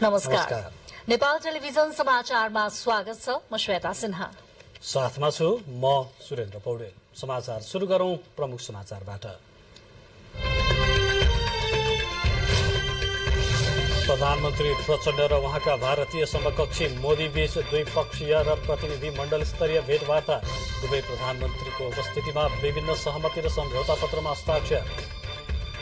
नमस्कार। नेपाल टेलिभिजन समाचारमा स्वागत छ। म श्वेता सिन्हा साथमा छु। म सुरेन्द्र पौडेल। समाचार सुरु गरौं प्रमुख समाचारबाट। प्रधानमन्त्री प्रचण्ड र उहाँका भारतीय समकक्षी मोदी बीच द्विपक्षीय र प्रतिनिधि मण्डल स्तरीय भेटवार्ता। दुवै प्रधानमन्त्रीको उपस्थितिमा विभिन्न सहमति र सम्झौता पत्रमा हस्ताक्षर।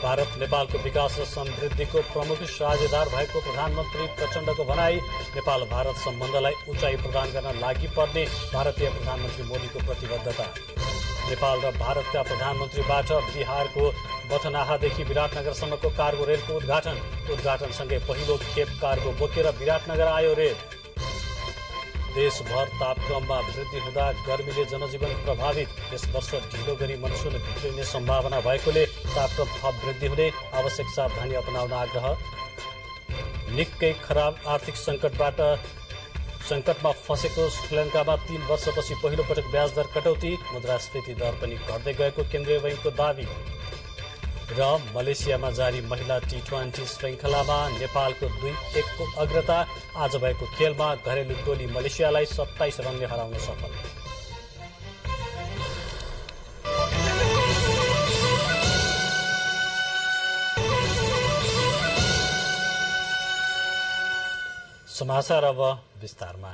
भारत नेपालको विकास र समृद्धिको प्रमुख साझेदार भएको प्रधानमन्त्री प्रचण्डको भनाई। नेपाल भारत सम्बन्धलाई उचाइ प्रदान गर्न लागि पर्ने भारतीय प्रधानमन्त्री मोदीको प्रतिबद्धता। नेपाल र भारतका प्रधानमन्त्रीबाट बिहारको बथनाहादेखि विराटनगरसम्मको कार्गो रेलको उद्घाटनसँगै पहिलो खेप कार्गो बोकेर विराटनगर आयो रेल। देशभर तापक्रममा वृद्धि हुँदा गर्मीले जनजीवन प्रभावित। यस वर्ष ढिलो गरी मनसुन भित्रिने सम्भावना भएकोले तापक्रम थप वृद्धि हुने, आवश्यक सावधानी अपनाउन आग्रह। निकै खराब आर्थिक संकटमा फँसेको श्रीलङ्कामा 3 वर्षपछि पहिलो पटक ब्याज दर कटौती, मुद्रास्फीति दर पनि घट्दै गएको केन्द्रीय बैंकको दावी। र मलेसियामा जारी महिला T20 श्रृङ्खलामा नेपालको 2-1 को अग्रता। आज भएको खेलमा घरेलु टोली मलेसियालाई 27 रनले हराउन सफल। समाचार अब विस्तारमा।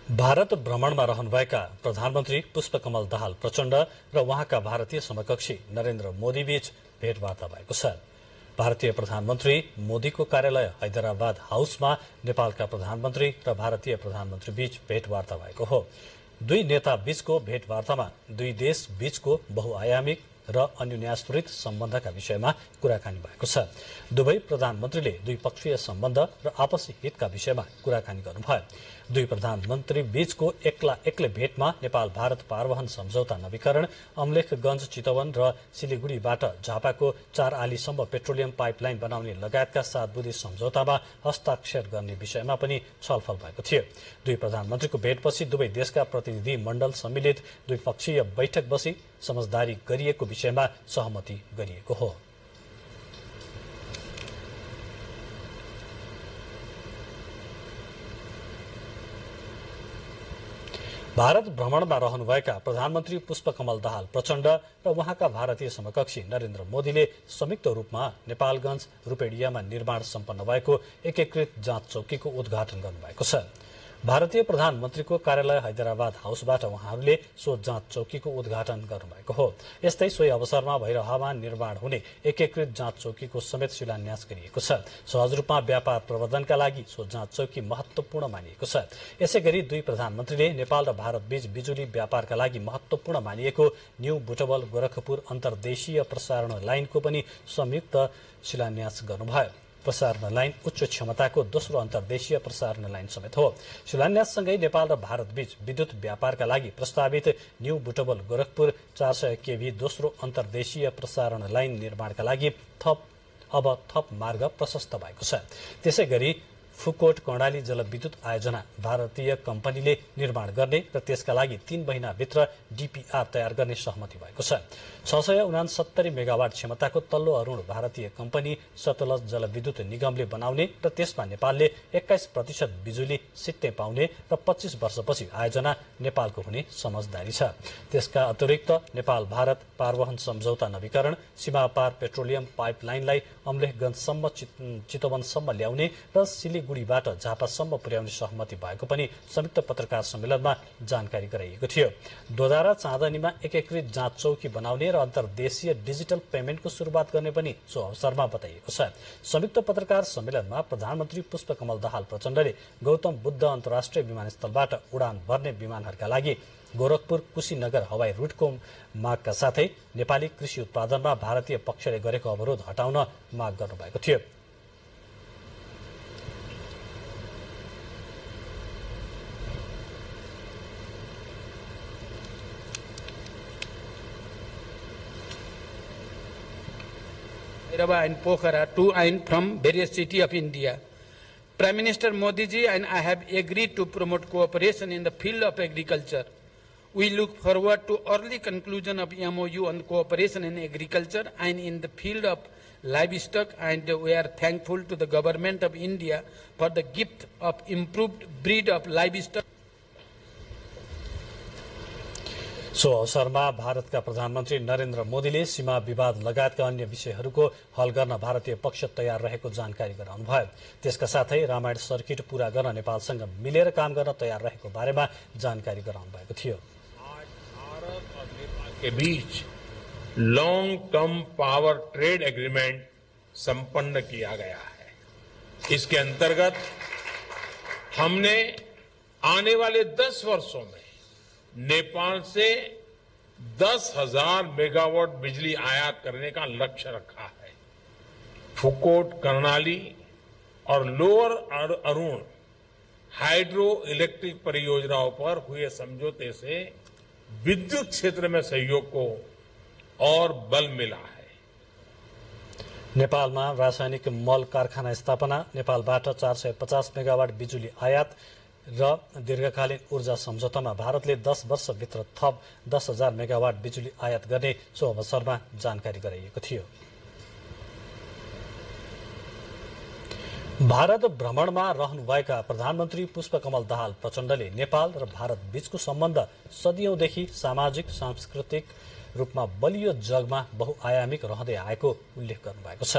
भारत भ्रमणमा रहनुभएका प्रधानमन्त्री पुष्पकमल दाहाल प्रचण्ड र उहाँका भारतीय समकक्षी नरेन्द्र मोदी बीच भेटवार्ता भएको छ। भारतीय प्रधानमन्त्री मोदीको कार्यालय हैदराबाद हाउसमा नेपालका प्रधानमन्त्री र भारतीय प्रधानमन्त्री बीच भेटवार्ता भएको हो। दुई नेता बीचको भेटवार्तामा दुई देश बीचको बहुआयामिक र अन्योन्याश्रित सम्बन्धका विषयमा कुराकानी भएको छ। दुवै प्रधानमन्त्रीले द्विपक्षीय सम्बन्ध र आपसी हितका विषयमा कुराकानी गर्नुभयो। दुई प्रधानमन्त्री बीचको एक्लै भेटमा नेपाल भारत पारवहन सम्झौता नवीकरण, अमलेखगञ्ज चितवन र सिलिगुडीबाट झापाको 4 आलीसम्म पेट्रोलियम पाइपलाइन बनाउने लगायतका 7 बुँदे सम्झौतामा हस्ताक्षर गर्ने विषयमा पनि छलफल भएको थियो। दुई प्रधानमन्त्रीको भेटपछि दुवै देशका प्रतिनिधि मण्डल सम्मिलित द्विपक्षीय बैठक बसी समझदारी गरिएको विषयमा सहमति गरिएको हो। भारत भ्रमणमा रहनुभएका प्रधानमन्त्री पुष्पकमल दाहाल प्रचण्ड र उहाँका भारतीय समकक्षी नरेन्द्र मोदीले संयुक्त रूपमा नेपालगञ्ज रूपेडियामा निर्माण सम्पन्न भएको एकीकृत जाँच चौकीको उद्घाटन गर्नुभएको छ। भारतीय प्रधानमन्त्रीको कार्यालय हैदराबाद हाउसबाट उहाँहरूले सो जाँच चौकीको उद्घाटन गर्नुभएको हो। यस्तै सोही अवसरमा भैरहमा निर्माण हुने एकीकृत जाँच चौकीको समेत शिलान्यास गरिएको छ। सहज रूपमा व्यापार प्रवर्धनका लागि सो जाँच चौकी महत्वपूर्ण मानिएको छ। यसैगरी दुई प्रधानमन्त्रीले नेपाल र भारत बीच बिजुली व्यापारका लागि महत्वपूर्ण मानिएको न्यू बुटवल गोरखपुर अन्तर्देशीय प्रसारण लाइनको पनि संयुक्त शिलान्यास गर्नुभयो। प्रसारण लाइन उच्च क्षमताको दोस्रो अन्तर्देशीय प्रसारण लाइन समेत हो। शिलान्याससँगै नेपाल र भारत बीच विद्युत व्यापारका लागि प्रस्तावित न्यू बुटवल गोरखपुर 400 kV दोस्रो अन्तर्देशीय प्रसारण लाइन निर्माणका लागि थप मार्ग प्रशस्त भएको छ। त्यसैगरी फुकोट कर्णाली जलविद्युत आयोजना भारतीय कम्पनीले निर्माण गर्ने र त्यसका लागि 3 महिनाभित्र DPR तयार गर्ने सहमति भएको छ। 669 मेगावाट क्षमताको तल्लो अरुण भारतीय कम्पनी सतलज जलविद्युत निगमले बनाउने र त्यसमा नेपालले 21% बिजुली सित्तै पाउने र 25 वर्षपछि आयोजना नेपालको हुने समझदारी छ। त्यसका अतिरिक्त नेपाल भारत पारवहन सम्झौता नवीकरण, सीमापार पेट्रोलियम पाइपलाइनलाई अमलेखगञ्जसम्म चितवनसम्म ल्याउने र सिलिगुडीबाट झापासम्म पुर्याउने सहमति भएको पनि संयुक्त पत्रकार सम्मेलनमा जानकारी गराइएको थियो। दोधारा चाँदनीमा एकीकृत जाँच चौकी बनाउने र अन्तर्देशीय डिजिटल पेमेन्टको सुरुवात गर्ने पनि सो अवसरमा बताइएको छ। संयुक्त पत्रकार सम्मेलनमा प्रधानमन्त्री पुष्पकमल दाहाल प्रचण्डले गौतम बुद्ध अन्तर्राष्ट्रिय विमानस्थलबाट उडान भर्ने विमानहरूका लागि गोरखपुर कुशीनगर हवाई रूटको मागका साथै नेपाली कृषि उत्पादनमा भारतीय पक्षले गरेको अवरोध हटाउन माग गर्नुभएको थियो। And Pokhara, 2 and from various cities of India. Prime Minister Modi ji and I have agreed to promote cooperation in the field of agriculture. We look forward to early conclusion of MOU on cooperation in agriculture and in the field of livestock, and we are thankful to the government of India for the gift of improved breed of livestock. So अवसरमा भारतका प्रधानमन्त्री नरेन्द्र मोदीले सीमा विवाद लगायतका अन्य विषयहरूको हल गर्न भारतीय पक्ष तयार रहेको जानकारी गराउनुभयो। त्यसका साथै रामायण सर्किट पूरा गर्न नेपालसँग मिलेर काम गर्न तयार रहेको बारेमा जानकारी गराउनु भएको थियो। आज भारत और नेपाल के बीच long term power trade agreement संपन्न किया गया है। इसके अंतर्गत हमने आने वाले 10 वर्षों में नेपाल से 10,000 मेगावाट बिजली आयात करने का लक्ष्य रखा है। फुकोट, कर्णाली और लोअर अरुण हाइड्रो इलेक्ट्रिक परियोजनाओं पर हुए समझौते से विद्युत क्षेत्र में सहयोग को और बल मिला है। नेपालमा रासायनिक मल कारखाना स्थापना, नेपालबाट 450 मेगावाट बिजुली आयात र दीर्घकालीन ऊर्जा सम्झौतामा भारतले 10 वर्षभित्र थप 10,000 मेगावाट बिजुली आयात गर्ने सो अवसरमा जानकारी गराइएको थियो। भारत भ्रमणमा रहनुभएका प्रधानमन्त्री पुष्पकमल दाहाल प्रचण्डले नेपाल र भारत बीचको सम्बन्ध सदियौंदेखि सामाजिक सांस्कृतिक रूपमा बलियो जगमा बहुआयामिक रहँदै आएको उल्लेख गर्नुभएको छ।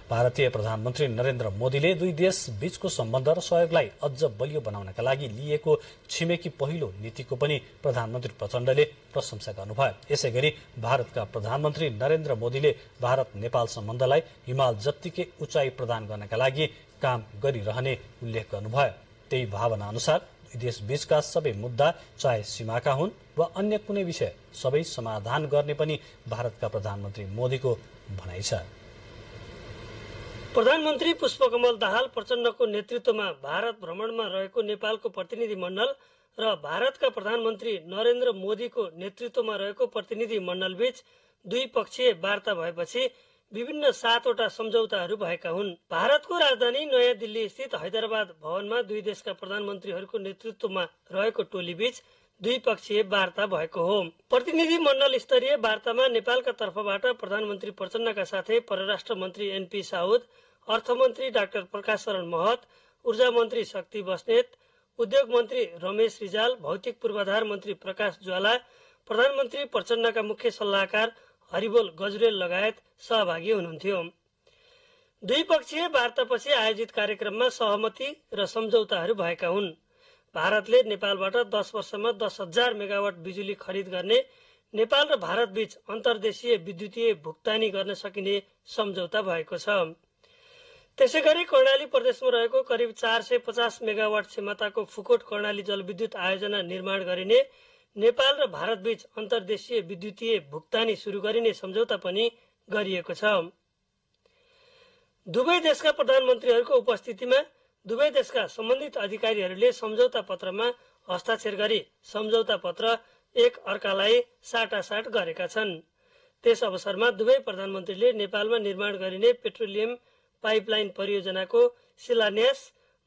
भारतीय प्रधानमन्त्री नरेन्द्र मोदीले दुई देश बीचको सम्बन्ध र सहयोगलाई अझ बलियो बनाउनका लागि लिएको छिमेकी पहिलो नीतिको पनि प्रधानमन्त्री प्रचण्डले प्रशंसा गर्नुभयो। यसैगरी भारतका प्रधानमन्त्री नरेन्द्र मोदीले भारत नेपाल सम्बन्धलाई हिमाल जत्तिकै उचाइ प्रदान गर्नका लागि काम गरिरहने उल्लेख गर्नुभयो। त्यही भावना अनुसार देश बीचका सबै मुद्दा चाहे सीमाका हुन् वा अन्य कुनै विषय सबै समाधान गर्ने पनि भारतका प्रधानमन्त्री मोदीको भनाइ छ। प्रधानमन्त्री पुष्पकमल दाहाल प्रचण्डको नेतृत्वमा भारत भ्रमणमा रहेको नेपालको प्रतिनिधि मण्डल र भारतका प्रधानमन्त्री नरेन्द्र मोदीको नेतृत्वमा रहेको प्रतिनिधि मण्डलबीच द्विपक्षीय वार्ता भएपछि विभिन्न 7वटा सम्झौताहरू भएका हुन्। भारतको राजधानी नयाँ दिल्ली स्थित हैदराबाद भवनमा दुई देशका प्रधानमन्त्रीहरूको नेतृत्वमा रहेको टोलीबीच द्विपक्षीय वार्ता भएको हो। प्रतिनिधि मण्डल स्तरीय वार्तामा नेपालका तर्फबाट प्रधानमन्त्री प्रचण्डका साथै परराष्ट्र मन्त्री एनपी साउद, अर्थमन्त्री डाक्टर प्रकाश शरण महत, ऊर्जा मन्त्री शक्ति बस्नेत, उद्योग मन्त्री रमेश रिजाल, भौतिक पूर्वाधार मन्त्री प्रकाश ज्वाला, प्रधानमन्त्री प्रचण्डका मुख्य सल्लाहकार हरिबोल गजरेल लगायत सहभागी हुनुहुन्थ्यो। द्विपक्षीय वार्तापछि आयोजित कार्यक्रममा सहमति र सम्झौताहरू भएका हुन्। भारतले नेपालबाट 10 वर्षमा 10,000 मेगावाट बिजुली खरिद गर्ने, नेपाल र भारत बीच अन्तर्देशीय विद्युतीय भुक्तानी गर्न सकिने सम्झौता भएको छ। त्यसैगरी कर्णाली प्रदेशमा रहेको करिब 450 मेगावाट क्षमताको फुकोट कर्णाली जलविद्युत आयोजना निर्माण गरिने, नेपाल र भारत बीच अन्तर्देशीय विद्युतीय भुक्तानी शुरू गरिने सम्झौता पनि गरिएको छ। दुवै देशका प्रधानमन्त्रीहरूको उपस्थितिमा दुवै देशका सम्बन्धित अधिकारीहरूले सम्झौता पत्रमा हस्ताक्षर गरी सम्झौता पत्र एक अर्कालाई साटासाट गरेका छन्। त्यस अवसरमा दुवै प्रधानमन्त्रीले नेपालमा निर्माण गरिने पेट्रोलियम पाइपलाइन परियोजनाको शिलान्यास,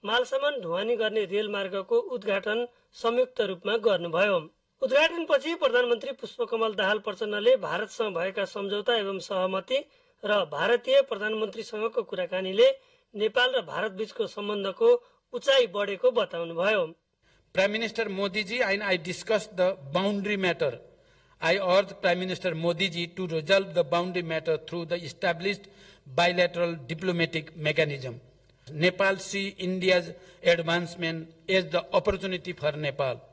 मालसामान ढुवानी गर्ने रेलमार्गको उद्घाटन संयुक्त रूपमा गर्नुभयो। उद्घाटनपछि प्रधानमन्त्री पुष्पकमल दाहाल प्रचण्डले भारतसँग भएका सम्झौता एवं सहमति र भारतीय प्रधानमन्त्रीसँगको कुराकानीले नेपाल र भारत बीचको सम्बन्धको उचाइ बढेको बताउनुभयो। Prime Minister Modi ji and I discussed the boundary matter. I urged Prime Minister Modi ji to resolve the boundary matter through the established bilateral diplomatic mechanism. Nepal see India's advancement as the opportunity for Nepal.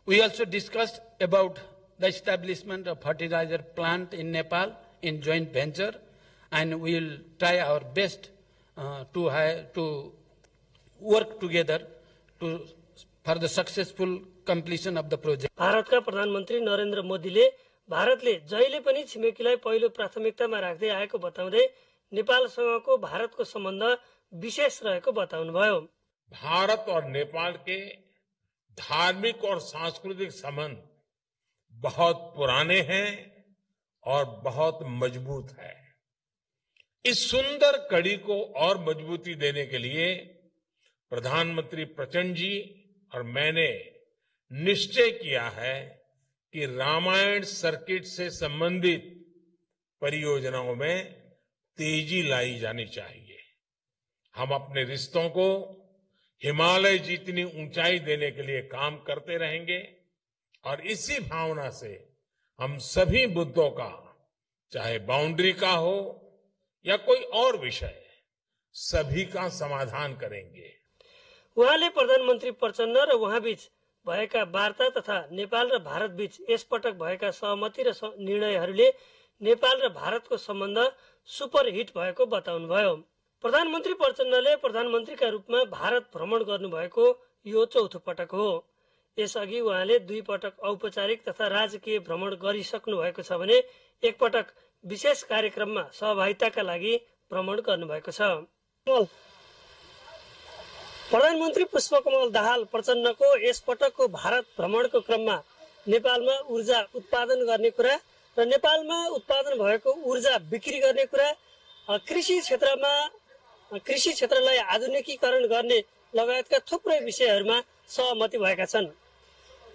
We also discussed about the establishment of fertilizer plant in Nepal in joint venture, and we will try our best to work together for the successful completion of the project. भारतका प्रधानमन्त्री नरेन्द्र मोदीले भारतले जहिले पनि छिमेकीलाई पहिलो प्राथमिकतामा राख्दै आएको बताउँदै नेपालसँगको भारतको सम्बन्ध विशेष रहेको बताउनुभयो। भारत और नेपाल के धार्मिक और सांस्कृतिक संबंध बहुत पुराने हैं और बहुत मजबूत है। इस सुंदर कड़ी को और मजबूती देने के लिए प्रधानमंत्री प्रचंड जी और मैंने निश्चय किया है कि रामायण सर्किट से संबंधित परियोजनाओं में तेजी लाई जानी चाहिए। हम अपने रिश्तों को हिमालय जितनी ऊंचाई देने के लिए काम करते रहेंगे और इसी भावना से हम सभी मुद्दों का, चाहे बाउंड्री का हो या कोई और विषय, सभी का समाधान करेंगे। उहाँले प्रधानमन्त्री प्रचण्ड र उहाँबीच भएका वार्ता तथा नेपाल र भारत बीच यसपटक भएका सहमति र निर्णयहरूले नेपाल र भारतको सम्बन्ध सुपरहिट भएको बताउनुभयो। प्रधानमन्त्री प्रचण्डले प्रधानमन्त्रीका रूपमा भारत भ्रमण गर्नुभएको यो चौथो पटक हो। यसअघि उहाँले 2 पटक औपचारिक तथा राजकीय भ्रमण गरिसक्नु भएको छ भने एकपटक विशेष कार्यक्रममा सहभागिताका लागि भ्रमण गर्नुभएको छ। प्रधानमन्त्री पुष्पकमल दाहाल प्रचण्डको यसपटकको भारत भ्रमणको क्रममा नेपालमा ऊर्जा उत्पादन गर्ने कुरा र नेपालमा उत्पादन भएको ऊर्जा बिक्री गर्ने कुरा, कृषि क्षेत्रलाई आधुनिकीकरण गर्ने लगायतका थुप्रै विषयहरूमा सहमति भएका छन्।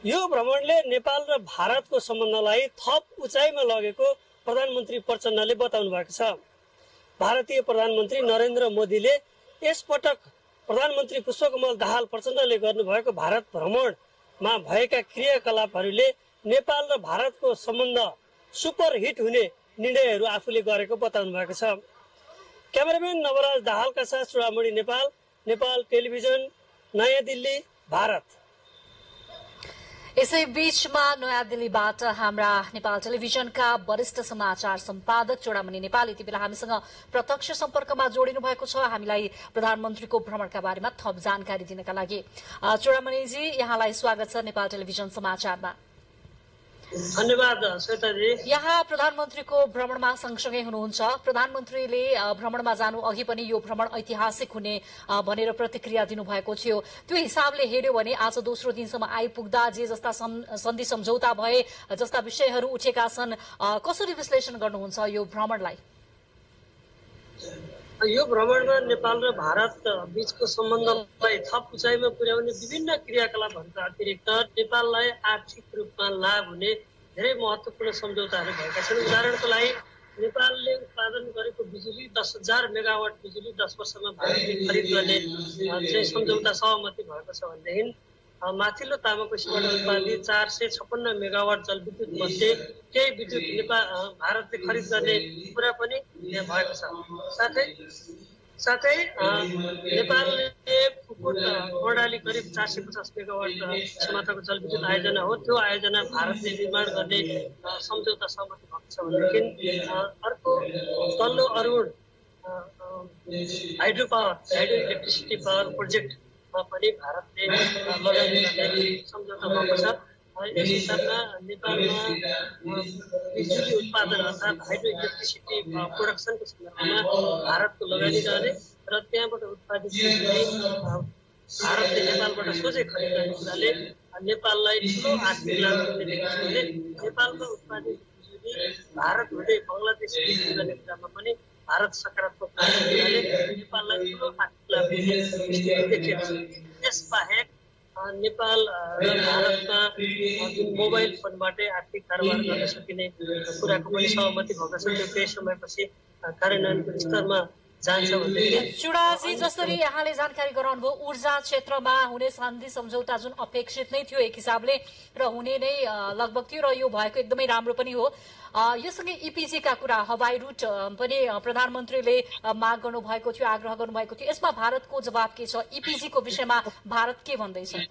यो भ्रमणले नेपाल र भारतको सम्बन्धलाई थप उचाइमा लगेको प्रधानमन्त्री प्रचण्डले बताउनु भएको छ। भारतीय प्रधानमन्त्री नरेन्द्र मोदीले यसपटक प्रधानमन्त्री पुष्पकमल दाहाल प्रचण्डले गर्नुभएको भारत भ्रमणमा भएका क्रियाकलापहरूले नेपाल र भारतको सम्बन्ध सुपरहिट हुने निर्णयहरू आफूले गरेको बताउनु भएको छ। क्यामेराम्यान नवराज दाहालका साथ चुडामणि नेपाल, नेपाल टेलिभिजन, नयाँ दिल्ली, भारत। यसै बीचमा नयाँ दिल्लीबाट हाम्रा नेपाल टेलिभिजनका वरिष्ठ समाचार सम्पादक चुडामणि नेपाल यति बेला हामीसँग प्रत्यक्ष सम्पर्कमा जोडिनु भएको छ हामीलाई प्रधानमन्त्रीको भ्रमणका बारेमा थप जानकारी दिनका लागि। चुडामणिजी, यहाँलाई स्वागत छ नेपाल टेलिभिजन समाचारमा। धन्यवाद श्वेताजी। यहाँ प्रधानमन्त्रीको भ्रमणमा सँगसँगै हुनुहुन्छ। प्रधानमन्त्रीले भ्रमणमा जानु अघि पनि यो भ्रमण ऐतिहासिक हुने भनेर प्रतिक्रिया दिनुभएको थियो। त्यो हिसाबले हेर्यो भने आज दोस्रो दिनसम्म आइपुग्दा जे जस्ता सन्धि सम्झौता भए, जस्ता विषयहरू उठेका छन्, कसरी विश्लेषण गर्नुहुन्छ यो भ्रमणलाई? यो भ्रमणमा नेपाल र भारत बीचको सम्बन्धलाई थप उचाइमा पुर्याउने विभिन्न क्रियाकलापहरूका अतिरिक्त नेपाललाई आर्थिक रूपमा लाभ हुने धेरै महत्त्वपूर्ण सम्झौताहरू भएका छन्। उदाहरणको लागि नेपालले उत्पादन गरेको बिजुली 10,000 मेगावाट बिजुली 10 वर्षमा भारतले खरिद गर्ने चाहिँ सम्झौता सहमति भएको छ भनेदेखि माथिल्लो तामाकोसीबाट उत्पादित 456 मेगावाट जलविद्युत मध्ये केही विद्युत भारतले खरिद गर्ने कुरा पनि यहाँ भएको छ। साथै नेपालले फुकुट कर्णाली करिब 450 मेगावाट क्षमताको जलविद्युत आयोजना हो, त्यो आयोजना भारतले निर्माण गर्ने सम्झौता सहमति भएको छ भनेदेखि अर्को तल्लो Arun hydro electricity power project पनि भारतले लगानी गर्ने सम्झौता भएको छ। यस हिसाबमा नेपालमा बिजुली उत्पादन अर्थात् हाइड्रो इलेक्ट्रिसिटी प्रोडक्सनको सन्दर्भमा भारतको लगानी रहने र त्यहाँबाट उत्पादित बिजुली भारतले नेपालबाट सोझै खरिद गर्ने कुराले नेपाललाई ठुलो आर्थिक लाभ पुग्ने देखिन्छ भने नेपालमा उत्पादित बिजुली भारत हुँदै बङ्गलादेश बिक्री गर्ने कुरामा पनि भारत सकारात्मक हुनाले नेपाललाई ठुलो आर्थिक लाभ पुग्ने स्थिति देखिएको छ। यसबाहेक नेपाल र भारतमा जुन मोबाइल फोनबाटै आर्थिक कारोबार गर्न सकिने कुराको पनि सहमति भएको छ। त्यो केही समयपछि कार्यान्वयनको स्तरमा जान्छ भनेदेखि चुडाजी, जसरी यहाँले जानकारी गराउनुभयो, ऊर्जा क्षेत्रमा हुने सन्धि सम्झौता जुन अपेक्षित नै थियो एक हिसाबले र हुने नै लगभग थियो र यो भएको एकदमै राम्रो पनि हो। यससँगै इपिजीका कुरा, हवाई रुट पनि प्रधानमन्त्रीले माग गर्नुभएको थियो, आग्रह गर्नुभएको थियो। यसमा भारतको जवाब के छ? इपिजीको विषयमा भारत के भन्दैछ?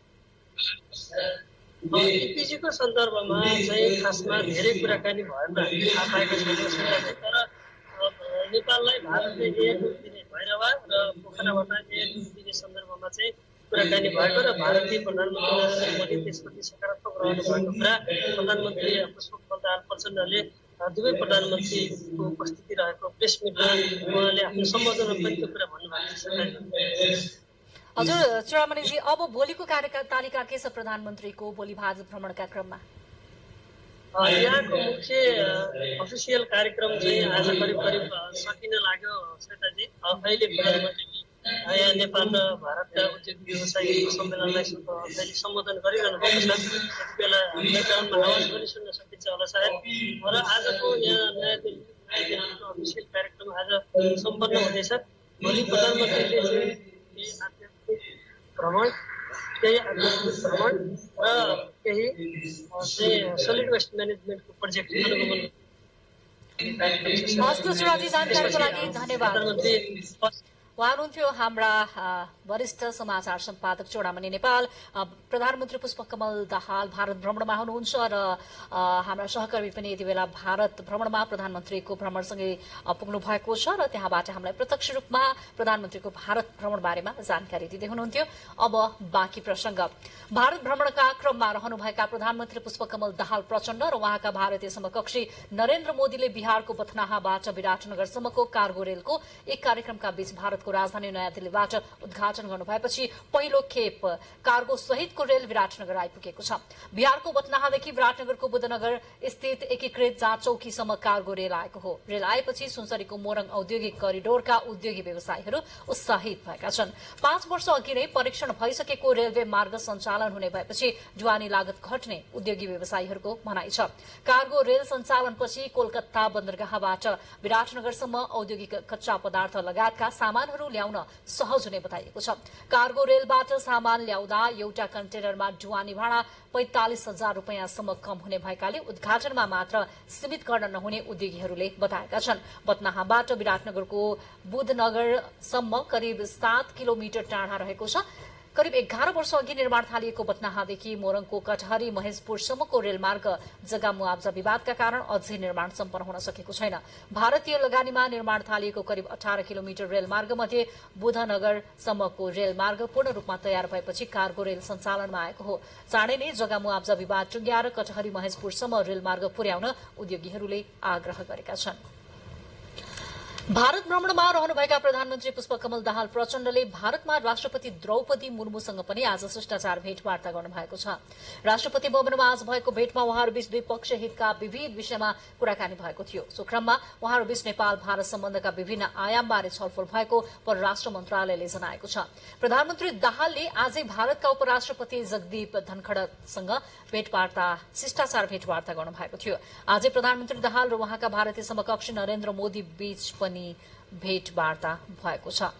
इपिजीको सन्दर्भमा चाहिँ खासमा धेरै कुराकानी भएको हामीले थाहा पाएका छैनौँ, तर नेपाललाई भारतले एयर रुट दिने भैरवा र पोखराबाट एयर रुट दिने सन्दर्भमा चाहिँ कुराकानी भएको र भारतीय प्रधानमन्त्री नरेन्द्र मोदी त्यसप्रति सकारात्मक रहनु भएको कुरा प्रधानमन्त्री पुष्पकमल दाहाल प्रचण्डले दुवै प्रधानमन्त्रीको उपस्थिति रहेको प्रेस मिटमा उहाँले आफ्नो सम्बोधनमा पनि त्यो कुरा भन्नुभएको छ। हजुर चुडामणिजी, अब भोलिको कार्यतालिका के छ प्रधानमन्त्रीको भोलि भारत भ्रमणका क्रममा? यहाँको मुख्य अफिसियल कार्यक्रम चाहिँ आज करिब सकिन लाग्यो श्वेताजी। अहिले प्रधानमन्त्रीले यहाँ नेपाल र भारतका उद्योग व्यवसायीको सम्मेलनलाई अहिले सम्बोधन गरिरहनु भएको छ। यति बेला ब्याकग्राउन्डमा आवाज पनि सुन्न सकिन्छ होला सायद। र आजको यहाँ नयाँ दिल्लीको अफिसियल कार्यक्रम आज सम्पन्न हुँदैछ। भोलि प्रधानमन्त्रीले चाहिँ आध्यात्मिक भ्रमण, केही आध्यात्मिक भ्रमण र केही चाहिँ सलिड वेस्ट म्यानेजमेन्टको प्रोजेक्ट अनुगमन। हस्त शिवाजी जानकारीको लागि धन्यवाद। उहाँ हुनुहुन्थ्यो हाम्रा वरिष्ठ समाचार सम्पादक चूडामणि नेपाल। प्रधानमन्त्री पुष्पकमल दाहाल भारत भ्रमणमा हुनुहुन्छ र हाम्रा सहकर्मी पनि यति बेला भारत भ्रमणमा प्रधानमन्त्रीको भ्रमणसँगै पुग्नु भएको छ र त्यहाँबाट हामीलाई प्रत्यक्ष रूपमा प्रधानमन्त्रीको भारत भ्रमण बारेमा जानकारी दिँदै हुनुहुन्थ्यो। अब बाँकी प्रसंग। भारत भ्रमणका क्रममा रहनुभएका प्रधानमन्त्री पुष्पकमल दाहाल प्रचण्ड र उहाँका भारतीय समकक्षी नरेन्द्र मोदीले बिहारको बथनाहाबाट विराटनगरसम्मको कार्गो रेलको एक कार्यक्रमका बीच भारतको राजधानी नयाँ दिल्लीबाट उद्घाटन गर्नु भएपछि पहिलो खेप कार्गो सहितको रेल विराटनगर आइपुगेको छ। बिहारको बथनाहादेखि विराटनगरको बुद्धनगर स्थित एकीकृत जाँच चौकीसम्म कार्गो रेल आएको हो। रेल आएपछि सुनसरीको मोरङ औद्योगिक करिडोरका उद्योगी व्यवसायीहरू उत्साहित भएका छन्। 5 वर्ष अघि नै परीक्षण भइसकेको रेलवे मार्ग सञ्चालन हुने भएपछि ढुवानी लागत घट्ने उद्योगी व्यवसायीहरूको भनाइ छ। कार्गो रेल सञ्चालनपछि कोलकाता बन्दरगाहबाट विराटनगरसम्म औद्योगिक कच्चा पदार्थ लगायतका सामानहरू ल्याउन सहज हुने बताइएको छ। कार्गो रेलबाट सामान ल्याउँदा एउटा कन्टेनरमा ढुवानी भाडा 45,000 रुपियाँसम्म कम हुने भएकाले उद्घाटनमा मात्र सीमित गर्न नहुने उद्योगीहरूले बताएका छन्। बथनाहाबाट विराटनगरको बुधनगरसम्म करिब 7 किलोमिटर टाढा रहेको छ। करिब 11 वर्ष अघि निर्माण थालिएको बथनाहादेखि मोरङको कटहरी महेशपुरसम्मको रेलमार्ग जग्गा मुआवजा विवादका कारण अझै निर्माण सम्पन्न हुन सकेको छैन। भारतीय लगानीमा निर्माण थालिएको करिब 18 किलोमिटर रेलमार्ग मध्ये बुधनगरसम्मको रेलमार्ग पूर्ण रूपमा तयार भएपछि कार्गो रेल सञ्चालनमा आएको हो। चाँडै नै जग्गा मुआवजा विवाद टुङ्ग्याएर कटहरी महेशपुरसम्म रेलमार्ग पुर्याउन उद्योगीहरूले आग्रह गरेका छन्। भारत भ्रमणमा रहनुभएका प्रधानमन्त्री पुष्पकमल दाहाल प्रचण्डले भारतमा राष्ट्रपति द्रौपदी मुर्मुसँग पनि आज शिष्टाचार भेटवार्ता गर्नुभएको छ। राष्ट्रपति भवनमा आज भएको भेटमा उहाँहरूबीच द्विपक्षीय हितका विविध विषयमा कुराकानी भएको थियो। सो क्रममा उहाँहरूबीच नेपाल भारत सम्बन्धका विभिन्न आयामबारे छलफल भएको परराष्ट्र मन्त्रालयले जनाएको छ। प्रधानमन्त्री दाहालले आजै भारतका उपराष्ट्रपति जगदीप धनखडसँग शिष्टाचार भेटवार्ता गर्नुभएको थियो। आजै प्रधानमन्त्री दाहाल र उहाँका भारतीय समकक्षी नरेन्द्र मोदी बीच पनि भेटवार्ता भएको छ।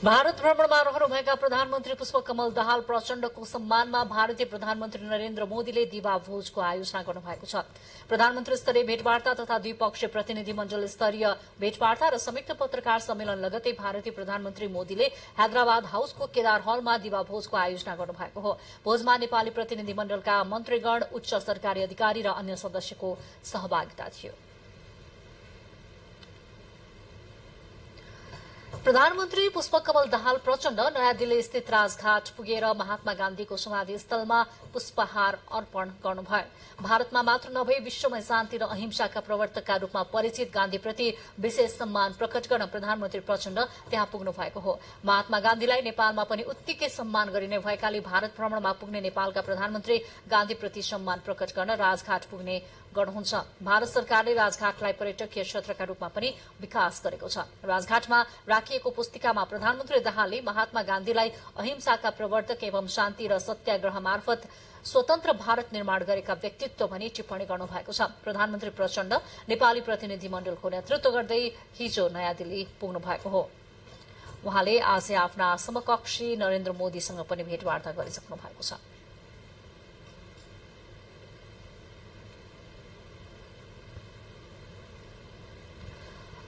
भारत भ्रमणमा रहनुभएका प्रधानमन्त्री पुष्पकमल दाहाल प्रचण्डको सम्मानमा भारतीय प्रधानमन्त्री नरेन्द्र मोदीले दिवा भोजको आयोजना गर्नुभएको छ। प्रधानमन्त्री स्तरीय भेटवार्ता तथा द्विपक्षीय प्रतिनिधि मण्डल स्तरीय भेटवार्ता र संयुक्त पत्रकार सम्मेलन लगतै भारतीय प्रधानमन्त्री मोदीले हैदराबाद हाउसको केदार हलमा दिवा भोजको आयोजना गर्नुभएको हो। भोजमा नेपाली प्रतिनिधि मण्डलका मन्त्रीगण, उच्च सरकारी अधिकारी र अन्य सदस्यको सहभागिता थियो। प्रधानमन्त्री पुष्पकमल दाहाल प्रचण्ड नयाँ दिल्ली स्थित राजघाट पुगेर महात्मा गान्धीको समाधि स्थलमा पुष्पहार अर्पण गर्नुभयो। भारतमा मात्र नभई विश्वमै शान्ति र अहिंसाका प्रवर्तकका रूपमा परिचित गान्धीप्रति विशेष सम्मान प्रकट गर्न प्रधानमन्त्री प्रचण्ड त्यहाँ पुग्नु भएको हो। महात्मा गान्धीलाई नेपालमा पनि उत्तिकै सम्मान गरिने भएकाले भारत भ्रमणमा पुग्ने नेपालका प्रधानमन्त्री गान्धीप्रति सम्मान प्रकट गर्न राजघाट पुग्ने गर्नुहुन्छ। भारत सरकारले राजघाटलाई पर्यटकीय क्षेत्रका रूपमा पनि विकास गरेको छ। राजघाटमा राखिएको पुस्तिकामा प्रधानमन्त्री दाहालले महात्मा गान्धीलाई अहिंसाका प्रवर्तक एवं शान्ति र सत्याग्रह मार्फत स्वतन्त्र भारत निर्माण गरेका व्यक्तित्व भनी टिप्पणी गर्नुभएको छ। प्रधानमन्त्री प्रचण्ड नेपाली प्रतिनिधि मण्डलको नेतृत्व गर्दै हिजो नयाँ दिल्ली पुग्नु भएको हो। उहाँले आज आफ्ना समकक्षी नरेन्द्र मोदीसँग पनि भेटवार्ता गरिसक्नु भएको छ।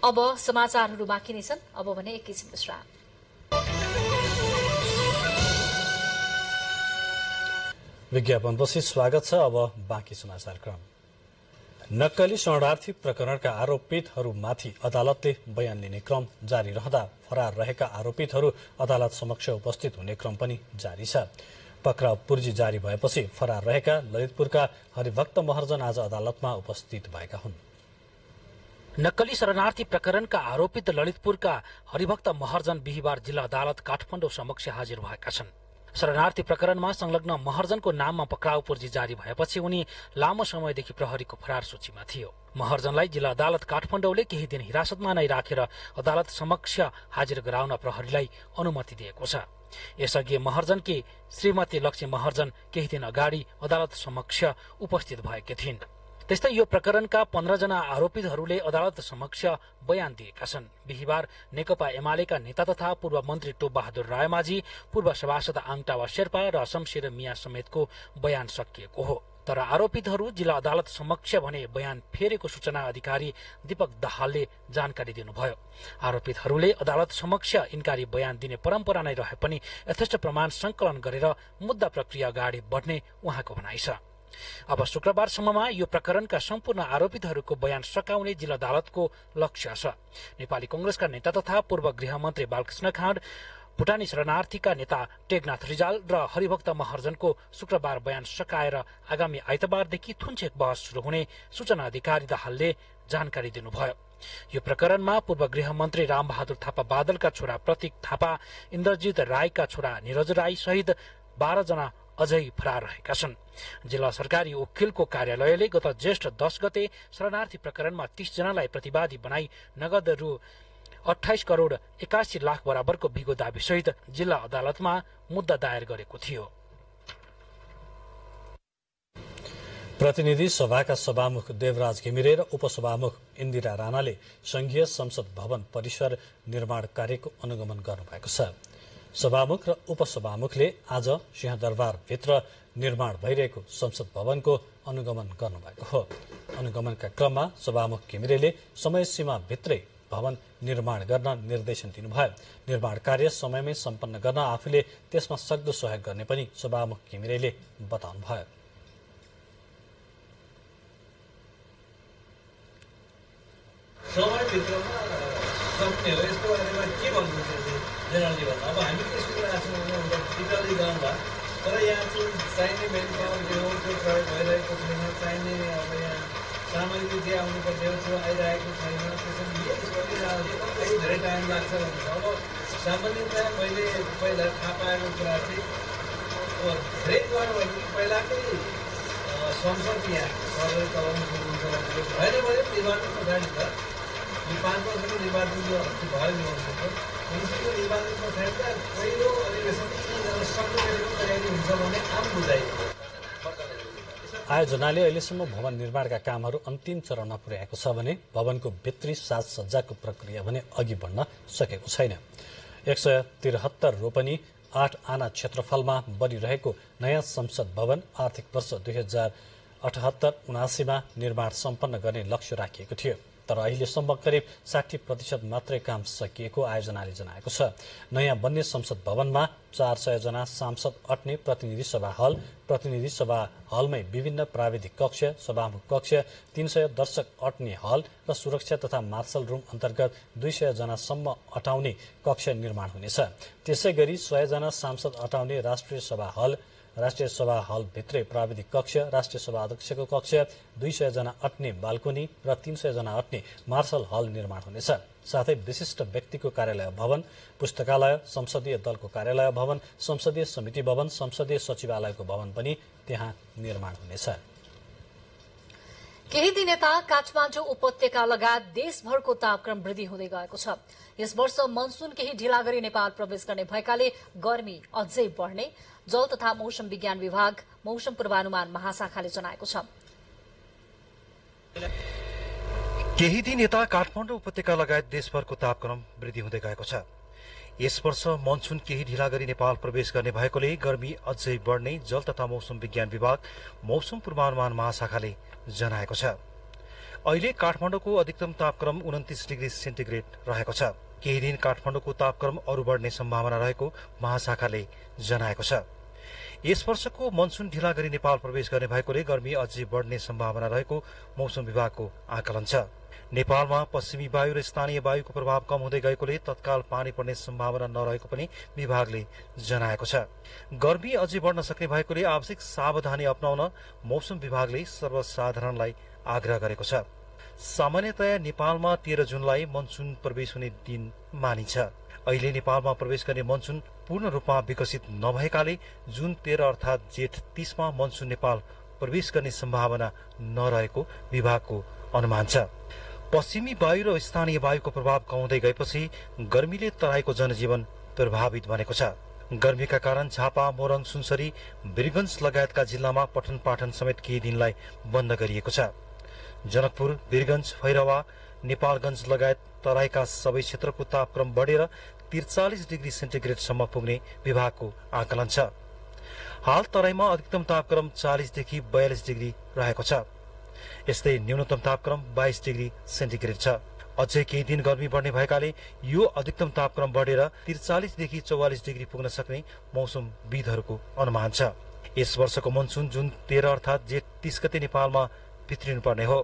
अब समाचारहरू बाँकी नै छन्। अब भने एकैछिन विश्राम। विज्ञापनपछि स्वागत छ। अब बाँकी समाचार क्रम। नक्कली शरणार्थी प्रकरणका आरोपितहरूमाथि अदालतले बयान लिने क्रम जारी रहँदा फरार रहेका आरोपितहरू अदालत समक्ष उपस्थित हुने क्रम पनि जारी छ। पक्राउ पूर्जी जारी भएपछि फरार रहेका ललितपुरका हरिभक्त महर्जन आज अदालतमा उपस्थित भएका हुन्। नक्कली शरणार्थी प्रकरणका आरोपित ललितपुरका हरिभक्त महर्जन बिहिबार जिल्ला अदालत काठमाडौँ समक्ष हाजिर भएका छन्। शरणार्थी प्रकरणमा संलग्न महर्जनको नाममा पक्राउ पूर्जी जारी भएपछि उनी लामो समयदेखि प्रहरीको फरार सूचीमा थियो। महर्जनलाई जिल्ला अदालत काठमाडौँले केही दिन हिरासतमा नै राखेर अदालत समक्ष हाजिर गराउन प्रहरीलाई अनुमति दिएको छ। यसअघि महर्जनकी श्रीमती लक्ष्मी महर्जन केही दिन अगाडि अदालत समक्ष उपस्थित भएकी थिइन्। त्यस्तै यो प्रकरणका 15 जना आरोपितहरूले अदालत समक्ष बयान दिएका छन्। बिहिबार नेकपा एमालेका नेता तथा पूर्व मन्त्री टोप बहादुर रायमाझी, पूर्व सभासद आङटावा शेर्पा र शमशेर मिया समेतको बयान सकिएको हो। तर आरोपितहरू जिल्ला अदालत समक्ष भने बयान फेरेको सूचना अधिकारी दीपक दाहालले जानकारी दिनुभयो। आरोपितहरूले अदालत समक्ष इन्कारी बयान दिने परम्परा नै रहे पनि यथेष्ट प्रमाण संकलन गरेर मुद्दा प्रक्रिया अगाडि बढ्ने उहाँको भनाइ छ। अब शुक्रबारसम्ममा यो प्रकरणका सम्पूर्ण आरोपितहरूको बयान सकाउने जिल्ला अदालतको लक्ष्य छ। नेपाली कंग्रेसका नेता तथा पूर्व गृहमन्त्री बालकृष्ण खाँड, भुटानी शरणार्थीका नेता टेकनाथ रिजाल र हरिभक्त महर्जनको शुक्रबार बयान सकाएर आगामी आइतबारदेखि थुन्चेक बहस शुरू हुने सूचना अधिकारी दाहालले जानकारी दिनुभयो। यो प्रकरणमा पूर्व गृहमन्त्री रामबहादुर थापा बादलका छोरा प्रतीक थापा, इन्द्रजित राईका छोरा निरज राई सहित 12 जना अझै फरार रहेका छन्। जिल्ला सरकारी वकिलको कार्यालयले गत ज्येष्ठ 10 गते शरणार्थी प्रकरणमा 30 जनालाई प्रतिवादी बनाई नगद रु 28 करोड़ 81 लाख बराबरको बिगो दाबी सहित जिल्ला अदालतमा मुद्दा दायर गरेको थियो। प्रतिनिधि सभाका सभामुख देवराज घिमिरे र उपसभामुख इन्दिरा राणाले संघीय संसद भवन परिसर निर्माण कार्यको अनुगमन गर्नुभएको छ। सभामुख र उपसभामुखले आज सिंहदरबार भित्र निर्माण भइरहेको संसद भवनको अनुगमन गर्नुभएको हो। अनुगमनका क्रममा सभामुख घिमिरेले समय सीमा भित्रै भवन निर्माण गर्न निर्देशन दिनुभयो। निर्माण कार्य समयमै सम्पन्न गर्न आफूले त्यसमा सक्दो सहयोग गर्ने पनि सभामुख घिमिरेले बताउनुभयो। समयभित्रमा सक्ने हो यसको बारेमा के भन्नुहुन्छ जेनरली भन्दा अब हामी के सुनिरहेको छौँ डिटेलली गरौँला, तर यहाँ चाहिँ चाहिने मेन पावर जो हो त्यो प्रयोग भइरहेको छैन। चाहिने अब यहाँ सामग्री जे आउनुपर्ने हो त्यो आइरहेको छैन। त्यसरी यति धेरै टाइम लाग्छ भन्छ। अब सामान्यतया मैले पहिला थाहा पाएको कुरा चाहिँ अब धेरै गऱ्यो भने पहिलाकै संसद यहाँ सरकारी चलाउनु सुरु हुन्छ भनेको भएन भने निर्वाचन पछाडि त यो 5 वर्षको निर्वाचन जो अस्ति भयो निर्वाचनको निर्वाचन पछाडि त पहिलो अधिवेशन सक्ने तयारी हुन्छ भन्ने आम बुझाइ। आयोजनाले अहिलेसम्म भवन निर्माणका कामहरू अन्तिम चरणमा पुर्याएको छ भने भवनको भित्री साजसज्जाको प्रक्रिया भने अघि बढ्न सकेको छैन। 173 रोपनी 8 आना क्षेत्रफलमा बनिरहेको नयाँ संसद भवन आर्थिक वर्ष 2078-79 निर्माण सम्पन्न गर्ने लक्ष्य राखिएको थियो। तर अहिलेसम्म करिब 60% मात्रै काम सकिएको आयोजनाले जनाएको छ। नयाँ बन्ने संसद भवनमा 400 जना सांसद अट्ने प्रतिनिधि सभा हलमै विभिन्न प्राविधिक कक्ष, सभामुख कक्ष, 300 दर्शक अट्ने हल र सुरक्षा तथा मार्शल रूम अन्तर्गत 200 जनासम्म अटाउने कक्ष निर्माण हुनेछ। त्यसै गरी 100 जना सांसद अटाउने राष्ट्रिय सभा हल भित्रै प्राविधिक कक्ष, राष्ट्रिय सभा अध्यक्षको कक्ष, 200 जना अट्ने बाल्कोनी र 300 जना अट्ने मार्शल हल निर्माण हुनेछ। साथै विशिष्ट व्यक्तिको कार्यालय भवन, पुस्तकालय, संसदीय दलको कार्यालय भवन, संसदीय समिति भवन, संसदीय सचिवालयको भवन पनि त्यहाँ निर्माण हुनेछ। केही दिन यता काठमाडौँ उपत्यका लगायत देशभरको तापक्रम वृद्धि हुँदै गएको छ। यस वर्ष मनसून केही ढिला गरी नेपाल प्रवेश गर्ने भएकाले गर्मी अझै बढ्ने जल तथा मौसम विज्ञान विभाग मौसम पूर्वानुमान महाशाखाले जनाएको छ। केही दिन यता काठमाडौँ उपत्यका लगायत देशभरको तापक्रम वृद्धि हुँदै गएको छ। यस वर्ष मनसून केही ढिला गरी नेपाल प्रवेश गर्ने भएकोले गर्मी अझै बढ्ने जल तथा मौसम विज्ञान विभाग मौसम पूर्वानुमान महाशाखाले जनाएको छ। अहिले काठमाडौँको अधिकतम तापक्रम 29 डिग्री सेन्टिग्रेड रहेको छ। केही दिन काठमाडौँको तापक्रम अरू बढ्ने सम्भावना रहेको महाशाखाले जनाएको छ। यस वर्षको मनसून ढिला गरी नेपाल प्रवेश गर्ने भएकोले गर्मी अझै बढ्ने सम्भावना रहेको मौसम विभागको आकलन छ। नेपालमा पश्चिमी वायु र स्थानीय वायुको प्रभाव कम हुँदै गएकोले तत्काल पानी पर्ने सम्भावना नरहेको पनि विभागले जनाएको छ। गर्मी अझै बढ्न सक्ने भएकोले आवश्यक सावधानी अपनाउन मौसम विभागले सर्वसाधारणलाई आग्रह गरेको छ। सामान्यतया नेपालमा 13 जुनलाई मनसुन प्रवेश हुने दिन मानिन्छ। अहिले नेपालमा प्रवेश गर्ने मनसुन पूर्ण रूपमा विकसित नभएकाले जुन 13 अर्थात जेठ 30 मा मनसुन नेपाल प्रवेश गर्ने सम्भावना नरहेको विभागको अनुमान छ। पश्चिमी वायु र स्थानीय वायुको प्रभाव कमाउँदै गएपछि गर्मीले तराईको जनजीवन प्रभावित बनेको छ। गर्मीका कारण झापा, मोरङ, सुनसरी, वीरगञ्ज लगायतका जिल्लामा पठन पाठन समेत केही दिनलाई बन्द गरिएको छ। जनकपुर, वीरगञ्ज, भैरवा, नेपालगञ्ज लगायत तराईका सबै क्षेत्रको तापक्रम बढेर 43 डिग्री सेन्टिग्रेडसम्म पुग्ने विभागको आकलन छ। हाल तराईमा अधिकतम तापक्रम 40 देखि 42 डिग्री रहेको छ। यस्तै न्यूनतम तापक्रम 22 डिग्री सेन्टिग्रेड छ। अझै केही दिन गर्मी बढ्ने भएकाले यो अधिकतम तापक्रम बढेर 43 देखि 44 डिग्री पुग्न सक्ने मौसमविदहरूको अनुमान छ। यस वर्षको मनसुन जुन 13 अर्थात जेठ 30 गते नेपालमा भित्रिनुपर्ने हो,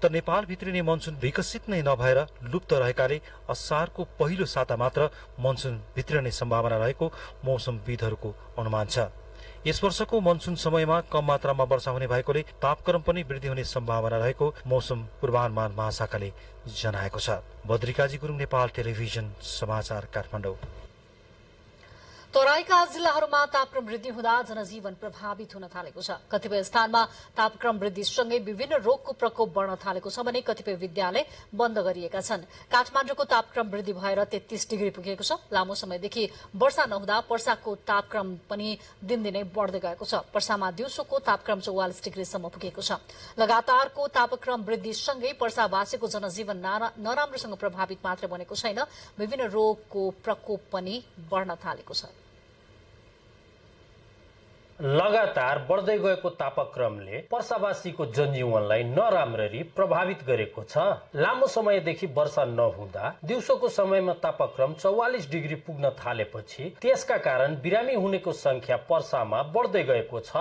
तर नेपाल भित्रिने मनसुन विकसित नै नभएर लुप्त रहेकाले असारको पहिलो साता मात्र मनसुन भित्रिने सम्भावना रहेको मौसमविदहरूको अनुमान छ। यस वर्षको मनसुन समयमा कम मात्रामा वर्षा हुने भएकोले तापक्रम पनि वृद्धि हुने सम्भावना रहेको मौसम पूर्वानुमान महाशाखाले जनाएको छ। बद्रिकाजी गुरुङ, नेपाल टेलिभिजन समाचार, काठमाडौँ। तराईका जिल्लाहरूमा तापक्रम वृद्धि हुँदा जनजीवन प्रभावित हुन थालेको छ। कतिपय स्थानमा तापक्रम वृद्धिसँगै विभिन्न रोगको प्रकोप बढ्न थालेको छ भने कतिपय विद्यालय बन्द गरिएका छन्। काठमाडौँको तापक्रम वृद्धि भएर 33 डिग्री पुगेको छ। लामो समयदेखि वर्षा नहुँदा पर्साको तापक्रम पनि दिनदिनै बढ्दै गएको छ। पर्सामा दिउँसोको तापक्रम 44 डिग्रीसम्म पुगेको छ। लगातारको तापक्रम वृद्धिसँगै पर्सावासीको जनजीवन नराम्रोसँग प्रभावित मात्र बनेको छैन, विभिन्न रोगको प्रकोप पनि बढ्न थालेको छ। लगातार बढ्दै गएको तापक्रमले पर्सावासीको जनजीवनलाई नराम्ररी प्रभावित गरेको छ। लामो समयदेखि वर्षा नहुँदा दिउँसोको समयमा तापक्रम 44 डिग्री पुग्न थालेपछि त्यसका कारण बिरामी हुनेको संख्या पर्सामा बढ्दै गएको छ।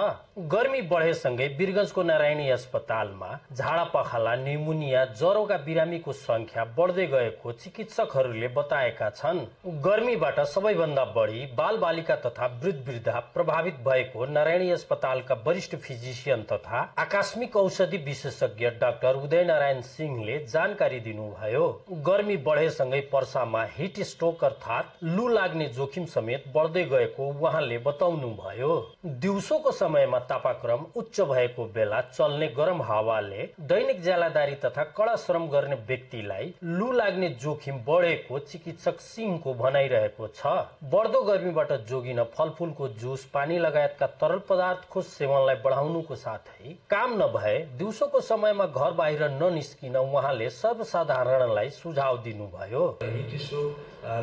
गर्मी बढेसँगै वीरगञ्जको नारायणी अस्पतालमा झाडा पखाला, न्युमोनिया, ज्वरोका बिरामीको संख्या बढ्दै गएको चिकित्सकहरूले बताएका छन्। गर्मीबाट सबैभन्दा बढी बालबालिका तथा वृद्ध प्रभावित भएको नारायणी अस्पतालका वरिष्ठ फिजिशियन तथा आकस्मिक औषधि विशेषज्ञ डाक्टर उदयनारायण सिंहले जानकारी दिनुभयो। गर्मी बढेसँगै पर्सामा हिट स्ट्रोक अर्थात लू लाग्ने जोखिम समेत बढ्दै गएको उहाँले बताउनुभयो। दिउँसोको समयमा तापक्रम उच्च भएको बेला चल्ने गरम हावाले दैनिक ज्यालादारी तथा कड़ा श्रम गर्ने व्यक्तिलाई लू लाग्ने जोखिम बढेको चिकित्सक सिंहको भनाइरहेको छ। बढ्दो गर्मीबाट जोगिन फलफूलको जुस, पानी लगायतका तरल पदार्थको सेवनलाई बढाउनुको साथै काम नभए दिउँसोको समयमा घर बाहिर ननिस्किन उहाँले सर्वसाधारणलाई सुझाव दिनुभयो। हिट स्ट्रोक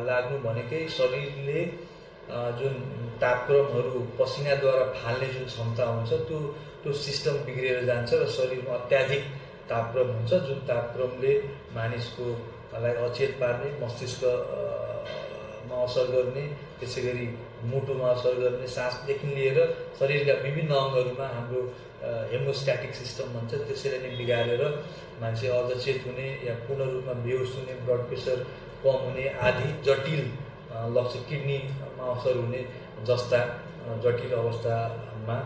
लाग्नु भनेकै शरीरले जुन तापक्रमहरू पसिनाद्वारा फाल्ने जुन क्षमता हुन्छ त्यो सिस्टम बिग्रेर जान्छ र शरीरमा अत्याधिक तापक्रम हुन्छ, जुन तापक्रमले मानिसको अचेत पार्ने, मस्तिष्कमा असर गर्ने, त्यसै गरी मुटुमा असर गर्ने, सासदेखि लिएर शरीरका विभिन्न अङ्गहरूमा हाम्रो हेमोस्ट्याटिक सिस्टम भन्छ त्यसैले नै बिगारेर मान्छे अचेत हुने या पूर्ण रूपमा बेहोस हुने, ब्लड प्रेसर कम हुने आदि जटिल लक्षण, किडनीमा असर हुने जस्ता जटिल अवस्थामा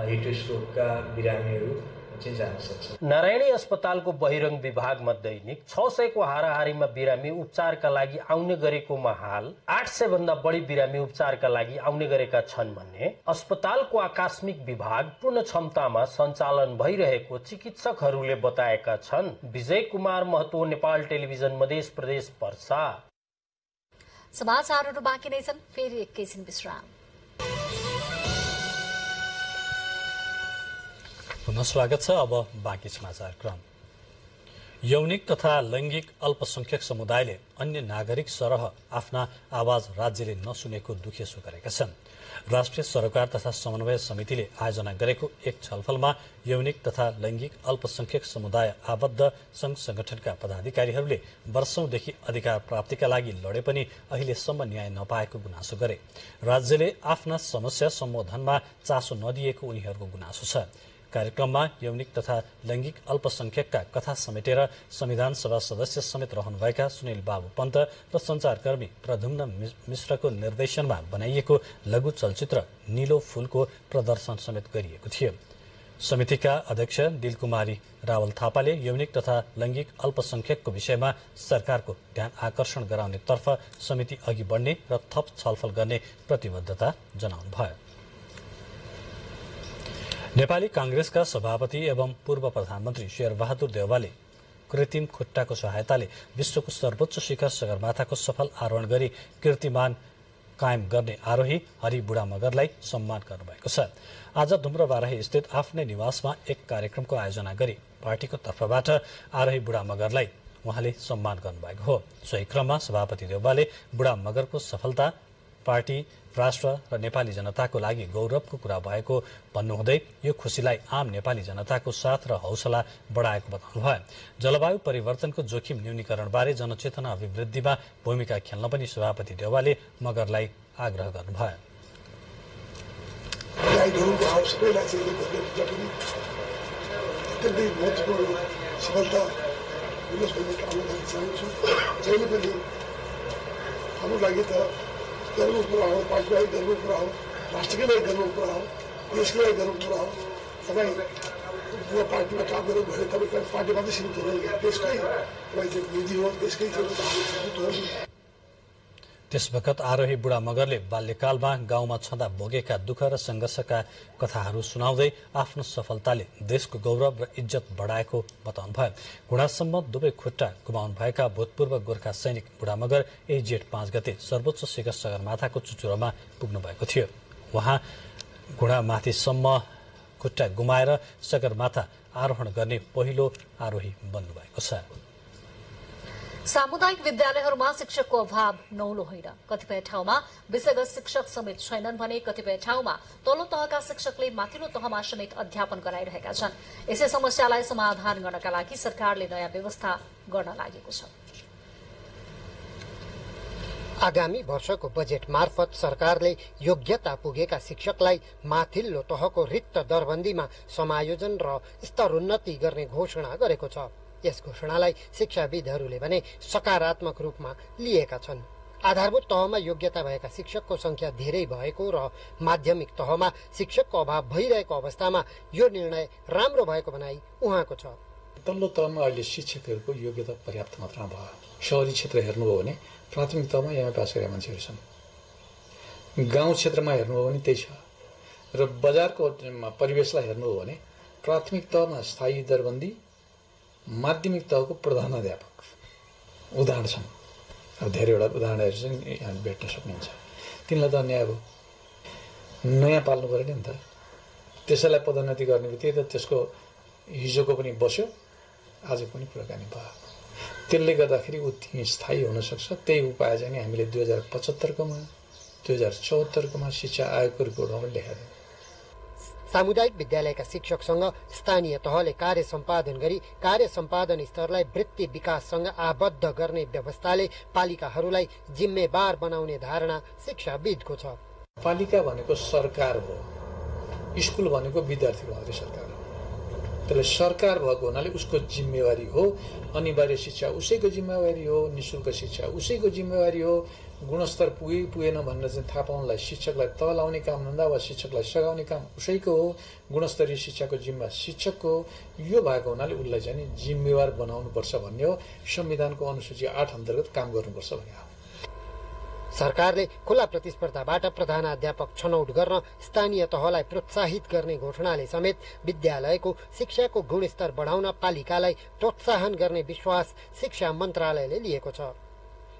हिट स्ट्रोकका बिरामीहरू चाहिँ जान सक्छ। नारायणी अस्पतालको बहिरङ विभागमा दैनिक 600 को हाराहारीमा बिरामी उपचारका लागि आउने गरेकोमा हाल 800 भन्दा बढी बिरामी उपचारका लागि आउने गरेका छन् भने अस्पतालको आकस्मिक विभाग पूर्ण क्षमतामा सञ्चालन भइरहेको चिकित्सकहरूले बताएका छन्। विजय कुमार महतो, नेपाल टेलिभिजन, मध्य प्रदेश, पर्सा। समाचारहरू बाँकी नै छन्, फेरि एकैछिन विश्राम। पुनः स्वागत छ। अब बाँकी समाचार क्रम। यौनिक तथा लैंगिक अल्पसंख्यक समुदायले अन्य नागरिक सरह आफ्ना आवाज राज्यले नसुनेको दुखेसो गरेका छन्। राष्ट्रिय सरोकार तथा समन्वय समितिले आयोजना गरेको एक छलफलमा यौनिक तथा लैंगिक अल्पसंख्यक समुदाय आबद्ध संघ संगठनका पदाधिकारीहरूले वर्षौंदेखि अधिकार प्राप्तिका लागि लडे पनि अहिलेसम्म न्याय नपाएको गुनासो गरे। राज्यले आफ्ना समस्या सम्बोधनमा चासो नदिएको उनीहरूको गुनासो छ। कार्यक्रममा यौनिक तथा लैंगिक अल्पसंख्यकका कथा समेटेर संविधान सभा सदस्य समेत रहनुभएका सुनिल बाबु पन्त र संचारकर्मी प्रद्युम्न मिश्रको निर्देशनमा बनाइएको लघु चलचित्र नीलो फूलको प्रदर्शन समेत गरिएको थियो। समितिका अध्यक्ष दिलकुमारी रावल थापाले यौनिक तथा लैंगिक अल्पसंख्यकको विषयमा सरकारको ध्यान आकर्षण गराउनेतर्फ समिति अघि बढ्ने र थप छलफल गर्ने प्रतिबद्धता जनाउनुभयो। नेपाली कांग्रेसका सभापति एवं पूर्व प्रधानमन्त्री शेरबहादुर देउवाले कृत्रिम खुट्टाको सहायताले विश्वको सर्वोच्च शिखर सगरमाथाको सफल आरोहण गरी कीर्तिमान कायम गर्ने आरोही हरि बुढा मगरलाई सम्मान गर्नुभएको छ। आज धुम्रबाराही स्थित आफ्नै निवासमा एक कार्यक्रमको आयोजना गरी पार्टीको तर्फबाट आरोही बुढा मगरलाई उहाँले सम्मान गर्नुभएको हो। सोही क्रममा सभापति देउवाले बुढा मगरको सफलता पार्टी, राष्ट्र र नेपाली जनताको लागि गौरवको कुरा भएको भन्नुहुँदै यो खुशीलाई आम नेपाली जनताको साथ र हौसला बढाएको बताउनुभयो। जलवायु परिवर्तनको जोखिम न्यूनीकरणबारे जनचेतना अभिवृद्धिमा भूमिका खेल्न पनि सभापति देउवाले मगरलाई आग्रह गर्नुभयो। गर्व कुरा हो, पार्टीलाई गर्व कुरा हो, राष्ट्रकै लागि गर्व कुरा हो, देशकै लागि गर्व कुरा हो। तपाईँ जो पार्टीमा काम गर्नु भयो तपाईँ पार्टीमात्रै सीमित हुँदैन, देशकै निधि हो, देशकै हो। त्यसवखत आरोही बुढा मगरले बाल्यकालमा गाउँमा छँदा भोगेका दुःख र संघर्षका कथाहरू सुनाउँदै आफ्नो सफलताले देशको गौरव र इज्जत बढाएको बताउनुभयो। घुँडासम्म दुवै खुट्टा गुमाउनु भएका भूतपूर्व गोर्खा सैनिक बुढा मगर यही जेठ 5 गते सर्वोच्च शिखर सगरमाथाको चुचुरोमा पुग्नु भएको थियो। उहाँ घुँडामाथिसम्म खुट्टा गुमाएर सगरमाथा आरोहण गर्ने पहिलो आरोही बन्नुभएको छ। सामुदायिक विद्यालयहरूमा शिक्षकको अभाव नौलो होइन। कतिपय ठाउँमा विषयगत शिक्षक समेत छैनन् भने कतिपय ठाउँमा तल्लो तहका शिक्षकले माथिल्लो तहमा समेत अध्यापन गराइरहेका छन्। यसै समस्यालाई समाधान गर्नका लागि सरकारले नयाँ व्यवस्था गर्न लागेको छ। आगामी वर्षको बजेट मार्फत सरकारले योग्यता पुगेका शिक्षकलाई माथिल्लो तहको रिक्त दरबन्दीमा समायोजन र स्तरोन्नति गर्ने घोषणा गरेको छ। यस घोषणालाई शिक्षाविदहरूले भने सकारात्मक रूपमा लिएका छन्। आधारभूत तहमा योग्यता भएका शिक्षकको संख्या धेरै भएको र माध्यमिक तहमा शिक्षकको अभाव भइरहेको अवस्थामा यो निर्णय राम्रो भएको भनाई उहाँको छ। तल्लो तहमा अहिले शिक्षकहरूको योग्यता पर्याप्त मात्रामा भयो। शहरी क्षेत्र हेर्नुभयो भने प्राथमिक तहमा एमए पास गरेका मान्छेहरू छन्। गाउँ क्षेत्रमा हेर्नुभयो भने त्यही छ। र बजारको परिवेशलाई हेर्नुभयो भने प्राथमिक तहमा स्थायी दरबन्दी, माध्यमिक तहको प्रधानाध्यापक उदाहरण छन्। अब धेरैवटा उदाहरणहरू चाहिँ यहाँ भेट्न सक्नुहुन्छ। तिनलाई त अन्याय अब नयाँ पाल्नु पर्यो नि त। त्यसैलाई पदोन्नति गर्ने बित्तिकै त त्यसको हिजोको पनि बस्यो, आजको पनि कुराकानी भयो। त्यसले गर्दाखेरि ऊ स्थायी हुन सक्छ। त्यही उपाय चाहिँ हामीले 2075 2074 शिक्षा आयोगको रिपोर्टमा पनि लेखेका थियौँ। सामुदायिक विद्यालयका शिक्षकसँग स्थानीय तहले कार्य सम्पादन गरी कार्य सम्पादन स्तरलाई वृत्ति विकाससँग आबद्ध गर्ने व्यवस्थाले पालिकाहरूलाई जिम्मेवार बनाउने धारणा शिक्षाविदको छ। पालिका भनेको सरकार हो, स्कुल भनेको विद्यार्थीको मात्रै सरकार हो। त्यसले सरकार भएको हुनाले उसको जिम्मेवारी हो। अनिवार्य शिक्षा उसैको जिम्मेवारी हो, निःशुल्क शिक्षा उसैको जिम्मेवारी हो। गुणस्तर पुगेन भनेर चाहिँ थाहा पाउनलाई शिक्षकलाई तल लाउने काम धन्दा वा शिक्षकलाई सघाउने काम उसैको हो। गुणस्तरीय शिक्षाको जिम्मा शिक्षकको हो। यो भएको हुनाले उसलाई चाहिँ जिम्मेवार बनाउनुपर्छ भन्ने हो। संविधानको अनुसूची 8 अन्तर्गत काम गर्नुपर्छ भन्ने हो। सरकारले खुला प्रतिस्पर्धाबाट प्रधानाध्यापक छनौट गर्न स्थानीय तहलाई प्रोत्साहित गर्ने घोषणाले समेत विद्यालयको शिक्षाको गुणस्तर बढाउन पालिकालाई प्रोत्साहन गर्ने विश्वास शिक्षा मन्त्रालयले लिएको छ।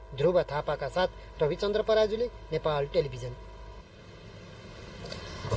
ध्रुव थापाका साथ रविचन्द्र पराजुली, नेपाल टेलिभिजन।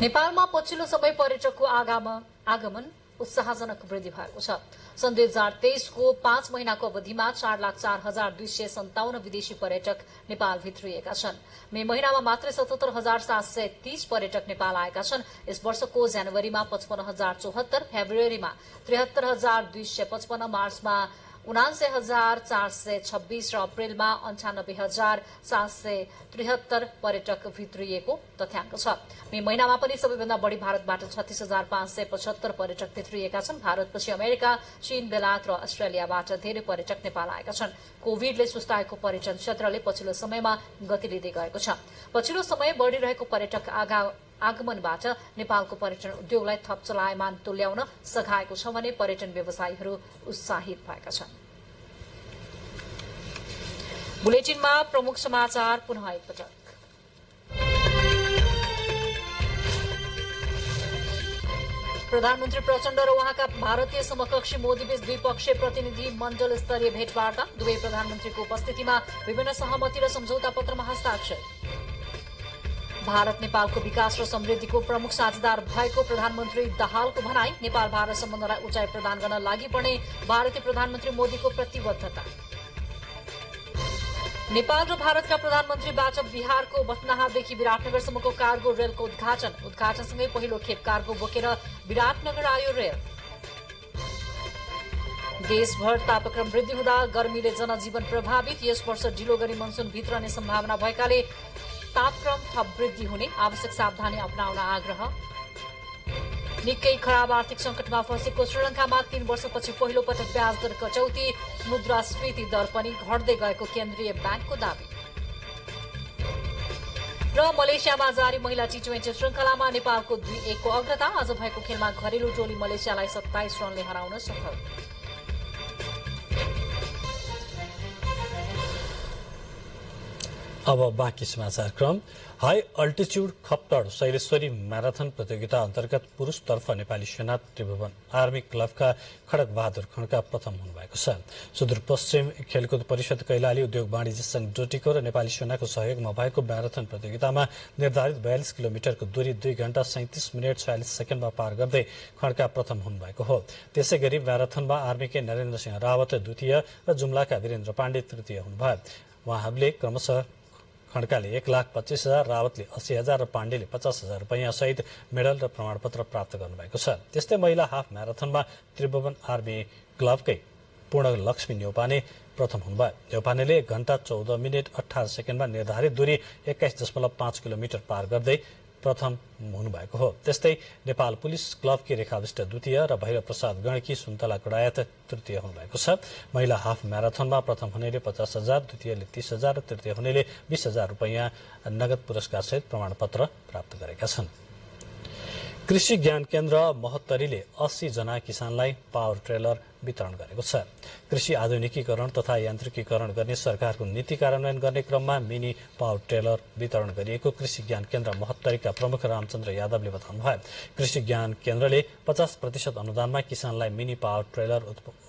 नेपालमा पछिल्लो समय पर्यटकको आगमन उत्साहजनक वृद्धि भएको छ। सन् 2023 को 5 महिनाको अवधिमा 4,04,257 विदेशी पर्यटक नेपाल भित्रिएका छन्। मे महिनामा मात्रै 77,730 पर्यटक नेपाल आएका छन्। यस वर्षको जनवरीमा 55,074, फेब्रुअरीमा 73,255, मार्चमा 79,426 र अप्रेलमा 98,773 पर्यटक भित्रिएको तथ्याङ्क छ। मे महिनामा पनि सबैभन्दा बढी भारतबाट 36,575 पर्यटक भित्रिएका छन्। भारतपछि अमेरिका, चीन, बेलायत र अस्ट्रेलियाबाट धेरै पर्यटक नेपाल आएका छन्। कोभिडले सुस्ताएको पर्यटन क्षेत्रले पछिल्लो समयमा गति लिँदै गएको छ। पछिल्लो समय बढ़िरहेको पर्यटक आगमनबाट नेपालको पर्यटन उद्योगलाई थप चलायमान तुल्याउन सघाएको छ भने पर्यटन व्यवसायीहरू उत्साहित भएका छन्। बुलेटिनमा प्रमुख समाचार पुनः एकपटक। प्रधानमन्त्री प्रचण्ड र उहाँका भारतीय समकक्षी मोदीबीच द्विपक्षीय प्रतिनिधि मण्डल स्तरीय भेटवार्ता। दुवै प्रधानमन्त्रीको उपस्थितिमा विभिन्न सहमति र सम्झौता पत्रमा हस्ताक्षर। भारत नेपालको विकास र समृद्धिको प्रमुख साझेदार भएको प्रधानमन्त्री दाहालको भनाई। नेपाल भारत सम्बन्धलाई उचाइ प्रदान गर्न लागि पर्ने भारतीय प्रधानमन्त्री मोदीको प्रतिबद्धता। नेपाल र भारतका प्रधानमन्त्रीबाट बिहारको बथनाहादेखि विराटनगरसम्मको कार्गो रेलको उद्घाटनसँगै पहिलो खेप कार्गो बोकेर विराटनगर आयो रेल। देशभर तापक्रम वृद्धि हुँदा गर्मीले जनजीवन प्रभावित। यस वर्ष ढिलो गरी मनसुन भित्रने सम्भावना भएकाले तापक्रम थप वृद्धि हुने, आवश्यक सावधानी अपनाउन आग्रह। निकै खराब आर्थिक संकटमा फँसेको श्रीलंकामा 3 वर्षपछि पहिलो पटक ब्याज दर कटौती। मुद्रास्फीति दर पनि घट्दै गएको केन्द्रीय ब्याङ्कको दावी। र मलेसियामा जारी महिला टी20 श्रृंखलामा नेपालको 2-1 को अग्रता। आज भएको खेलमा घरेलु टोली मलेसियालाई 27 रनले हराउन सफल। अब बाँकी समाचार क्रम। High altitude Khaptad Shaileshwari marathon प्रतियोगिता अन्तर्गत पुरुषतर्फ नेपाली सेना त्रिभुवन आर्मी क्लबका खड्ग बहादुर खड्का प्रथम हुनुभएको छ। सुदूरपश्चिम खेलकुद परिषद कैलाली उद्योग वाणिज्य संघ डोटीको र नेपाली सेनाको सहयोगमा भएको म्याराथन प्रतियोगितामा निर्धारित 42 किलोमिटरको दूरी 2 घण्टा 37 मिनट 46 सेकेन्डमा पार गर्दै खड्का प्रथम हुनुभएको हो। त्यसै गरी म्याराथनमा आर्मीकै नरेन्द्र सिंह रावत द्वितीय र जुम्लाका वीरेन्द्र पाण्डे तृतीय हुनुभयो। उहाँहरूले क्रमशः खड्काले 1,25,000, रावतले 80,000 र पाण्डेले 50,000 रुपैयाँ सहित मेडल र प्रमाणपत्र प्राप्त गर्नुभएको छ। त्यस्तै महिला हाफ म्याराथनमा त्रिभुवन आर्मी क्लबकै पूर्णलक्ष्मी न्यौपाने प्रथम हुनुभयो। न्यौपानेले 1 घण्टा 14 मिनट 18 सेकेन्डमा निर्धारित दूरी 21.5 किलोमिटर पार गर्दै प्रथम हुनुभएको हो। त्यस्तै नेपाल पुलिस क्लबकी रेखा विष्ट द्वितीय र भैरव प्रसाद गणकी सुन्तला कडायत तृतीय हुनुभएको छ। महिला हाफ म्याराथनमा प्रथम हुनेले 50,000, द्वितीयले 30,000 र तृतीय हुनेले 20,000 रुपैयाँ नगद पुरस्कार सहित प्रमाणपत्र प्राप्त गरेका छन्। कृषि ज्ञान केन्द्र महोत्तरीले 80 जना किसानलाई पावर ट्रेलर वितरण गरेको छ। कृषि आधुनिकीकरण तथा यान्त्रिकीकरण गर्ने सरकारको नीति कार्यान्वयन गर्ने क्रममा मिनी पावर ट्रेलर वितरण गरिएको कृषि ज्ञान केन्द्र महोत्तरीका प्रमुख रामचन्द्र यादवले बताउनुभयो। कृषि ज्ञान केन्द्रले 50% अनुदानमा किसानलाई मिनी पावर ट्रेलर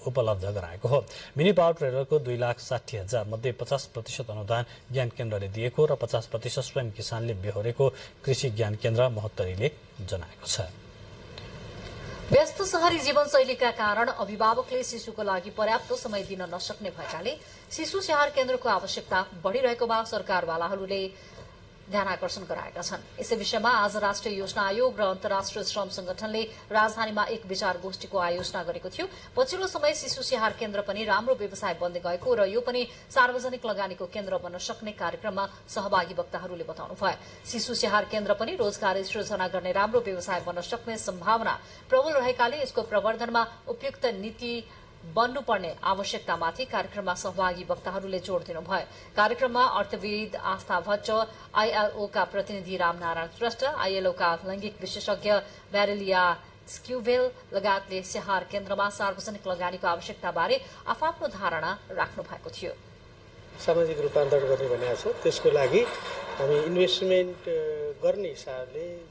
उपलब्ध गराएको हो। मिनी पावर ट्रेलरको 2,60,000 मध्ये 50% अनुदान ज्ञान केन्द्रले दिएको र 50% स्वयं किसानले बेहोरेको कृषि ज्ञान केन्द्र महोत्तरीले जनाएको छ। व्यस्त शहरी जीवनशैलीका कारण अभिभावकले शिशुको लागि पर्याप्त समय दिन नसक्ने भएकाले शिशु स्याहार केन्द्रको आवश्यकता बढ़िरहेकोमा सरकारवालाहरूले ध्यानाकर्षण गराएका छन्। यसै विषयमा आज राष्ट्रिय योजना आयोग र अन्तर्राष्ट्रिय श्रम संगठनले राजधानीमा एक विचार गोष्ठीको आयोजना गरेको थियो। पछिल्लो समय शिशु स्याहार केन्द्र पनि राम्रो व्यवसाय बन्दै गएको र यो पनि सार्वजनिक लगानीको केन्द्र बन्न सक्ने कार्यक्रममा सहभागी वक्ताहरूले बताउनुभयो। शिशु स्याहार केन्द्र पनि रोजगारी सृजना गर्ने राम्रो व्यवसाय बन्न सक्ने सम्भावना प्रबल रहेकाले यसको प्रवर्धनमा उपयुक्त नीति बन्नुपर्ने आवश्यकतामाथि कार्यक्रममा सहभागी वक्ताहरूले जोड़ दिनुभयो। कार्यक्रममा अर्थविद आस्था भट्ट, आईएलओका प्रतिनिधि रामनारायण श्रेष्ठ, आईएलओका लैंगिक विशेषज्ञ म्यारिलिया स्क्युभेल लगायतले स्याहार केन्द्रमा सार्वजनिक लगानीको आवश्यकताबारे आफ्नो धारणा राख्नु भएको थियो। सामाजिक रूपान्तरण गर्ने भनेको छ, त्यसको लागि हामी इन्भेस्टमेन्ट गर्ने हिसाबले।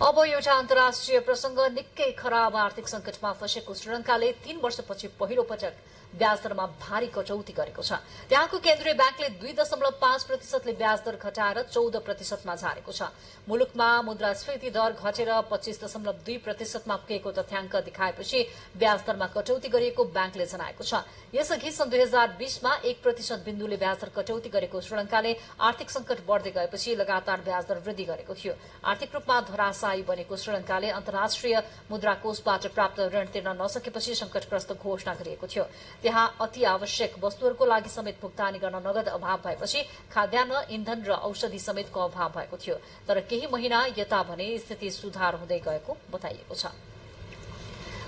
अब एउटा अन्तर्राष्ट्रिय प्रसंग। निकै खराब आर्थिक संकटमा फँसेको श्रीलंकाले 3 वर्षपछि पहिलो पटक ब्याज दरमा भारी कटौती गरेको छ। त्यहाँको केन्द्रीय ब्याङ्कले 2.5% ब्याज दर घटाएर 14%मा झारेको छ। मुलुकमा मुद्रास्फीति दर घटेर 25.2%मा पुगेको तथ्याङ्क देखाएपछि ब्याज दरमा कटौती गरिएको ब्याङ्कले जनाएको छ। यसअघि सन् 2020मा 1% बिन्दुले ब्याज दर कटौती गरेको श्रीलंकाले आर्थिक संकट बढ़दै गएपछि लगातार ब्याज दर वृद्धि गरेको थियो। आर्थिक रूपमा धराशायी बनेको श्रीलंकाले अन्तर्राष्ट्रिय मुद्राकोषबाट प्राप्त ऋण तिर्न नसकेपछि संकटग्रस्त घोषणा गरिएको थियो। त्यहाँ अति आवश्यक वस्तुहरूको लागि समेत भुक्तानी गर्न नगद अभाव भएपछि खाद्यान्न, इन्धन र औषधि समेतको अभाव भएको थियो। तर केही महिना यता भने स्थिति सुधार हुँदै गएको बताइएको छ।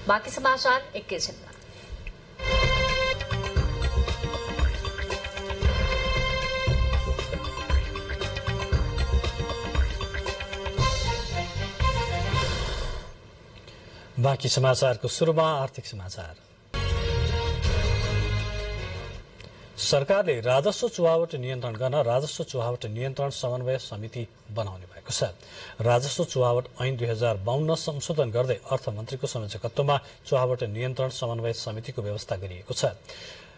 बाँकी समाचार एकैछिनमा। बाँकी समाचारको सुरुमा आर्थिक समाचार। सरकारले राजस्व चुहावट नियन्त्रण गर्न राजस्व चुहावट नियन्त्रण समन्वय समिति बनाउने भएको छ। राजस्व चुहावट ऐन 2052 संशोधन गर्दै अर्थमन्त्रीको संयोजकत्वमा चुहावट नियन्त्रण समन्वय समितिको व्यवस्था गरिएको छ।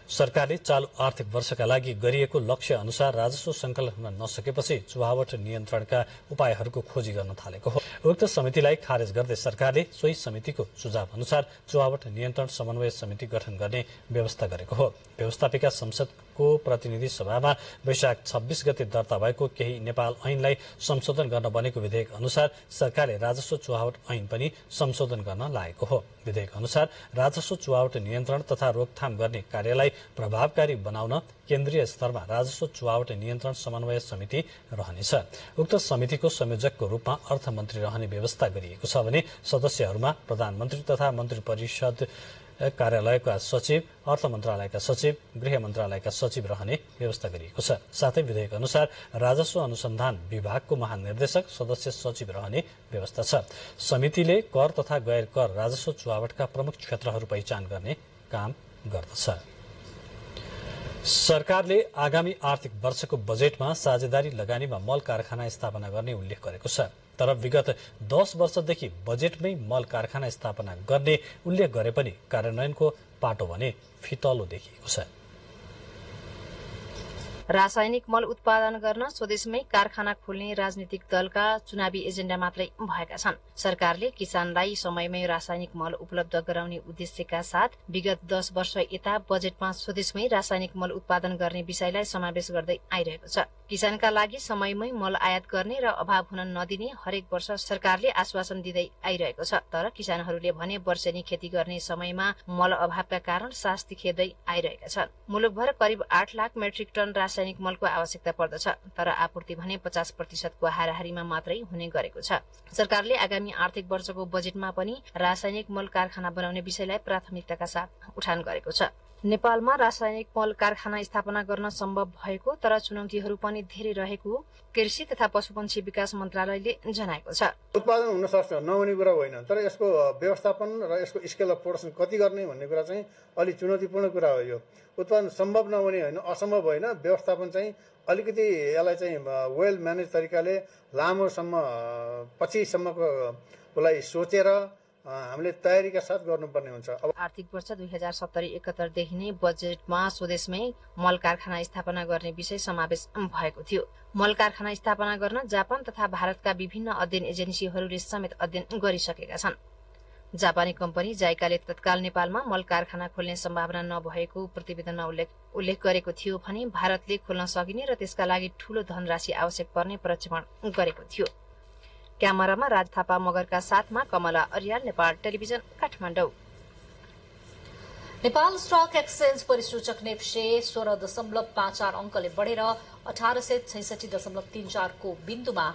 सरकारले चालू आर्थिक वर्षका लागि गरिएको लक्ष्य अनुसार राजस्व संकलन हुन नसकेपछि चुहावट नियन्त्रणका उपायहरूको खोजी गर्न थालेको हो। उक्त समितिलाई खारेज गर्दै सरकारले सोही समितिको सुझाव अनुसार चुहावट नियन्त्रण समन्वय समिति गठन गर्ने व्यवस्था गरेको हो। व्यवस्थापिका संसदको प्रतिनिधि सभामा वैशाख 26 गते दर्ता भएको केही नेपाल ऐनलाई संशोधन गर्न बनेको विधेयक अनुसार सरकारले राजस्व चुहावट ऐन पनि संशोधन गर्न लागेको हो। विधेयक अनुसार राजस्व चुहावट नियन्त्रण तथा रोकथाम गर्ने कार्यलाई प्रभावकारी बनाउन केन्द्रीय स्तरमा राजस्व चुहावट नियन्त्रण समन्वय समिति रहनेछ। उक्त समितिको संयोजकको रूपमा अर्थमन्त्री रहने व्यवस्था गरिएको छ भने सदस्यहरूमा प्रधानमन्त्री तथा मन्त्री परिषद कार्यालयका सचिव, अर्थ मन्त्रालयका सचिव, गृह मन्त्रालयका सचिव रहने व्यवस्था गरिएको छ। साथै विधेयक अनुसार राजस्व अनुसन्धान विभागको महानिर्देशक सदस्य सचिव रहने व्यवस्था छ। समितिले कर तथा गैर कर राजस्व चुहावटका प्रमुख क्षेत्रहरू पहिचान गर्ने काम गर्दछ। सरकारले आगामी आर्थिक वर्षको बजेटमा साझेदारी लगानीमा मल कारखाना स्थापना गर्ने उल्लेख गरेको छ। तर विगत 10 वर्षदेखि बजेटमै मल कारखाना स्थापना गर्ने उल्लेख गरे पनि कार्यान्वयनको पाटो भने फितलो देखिएको छ। रासायनिक मल उत्पादन गर्न स्वदेशमै कारखाना खोल्ने राजनीतिक दलका चुनावी एजेण्डा मात्रै भएका छन्। सरकारले किसानलाई समयमै रासायनिक मल उपलब्ध गराउने उद्देश्यका साथ विगत 10 वर्ष यता बजेटमा स्वदेशमै रासायनिक मल उत्पादन गर्ने विषयलाई समावेश गर्दै आइरहेको छ। किसानका लागि समयमै मल आयात गर्ने र अभाव हुन नदिने हरेक वर्ष सरकारले आश्वासन दिँदै आइरहेको छ। तर किसानहरूले भने वर्षेनी खेती गर्ने समयमा मल अभावका कारण शास्ति खेप्दै आइरहेका छन्। मुलुकभर करिब 8 लाख मेट्रिक टन रासायनिक मलको आवश्यकता पर्दछ, तर आपूर्ति भने 50% को हाराहारीमा मात्रै हुने गरेको छ। सरकारले आगामी आर्थिक वर्षको बजेटमा पनि रासायनिक मल कारखाना बनाउने विषयलाई प्राथमिकताका साथ उठान गरेको छ। नेपालमा रासायनिक मल कारखाना स्थापना गर्न सम्भव भएको तर चुनौतीहरू पनि धेरै रहेको कृषि तथा पशुपन्छी विकास मन्त्रालयले जनाएको छ। उत्पादन हुन सक्छ, नहुने कुरा होइन, तर यसको व्यवस्थापन र यसको स्केल अफ प्रोडक्सन कति गर्ने भन्ने कुरा चाहिँ अलि चुनौतीपूर्ण कुरा हो। यो उत्पादन सम्भव नहुने होइन, असम्भव होइन, व्यवस्थापन चाहिँ अलिकति यसलाई चाहिँ वेल म्यानेज तरिकाले लामोसम्म पछिसम्मको लागि सोचेर हामीले तयारीका साथ गर्नुपर्ने हुन्छ। अब आर्थिक वर्ष 2070-71 देखि नै बजेटमा स्वदेशमै मल कारखाना स्थापना गर्ने विषय समावेश भएको थियो। मल कारखाना स्थापना गर्न जापान तथा भारतका विभिन्न अध्ययन एजेन्सीहरूले समेत अध्ययन गरिसकेका छन्। जापानी कम्पनी जाइकाले तत्काल नेपालमा मल कारखाना खोल्ने सम्भावना नभएको प्रतिवेदनमा उल्लेख गरेको थियो भने भारतले खोल्न सकिने र त्यसका लागि ठूलो धनराशि आवश्यक पर्ने प्रक्षेपण गरेको थियो। क्यामेरामा राज थापा मगरका साथमा Kamala Aryal, Nepal television, Kathmandu. Nepal stock exchange परिसूचक नेप्से 16.54 अंकले बढेर 1866.34 को बिन्दुमा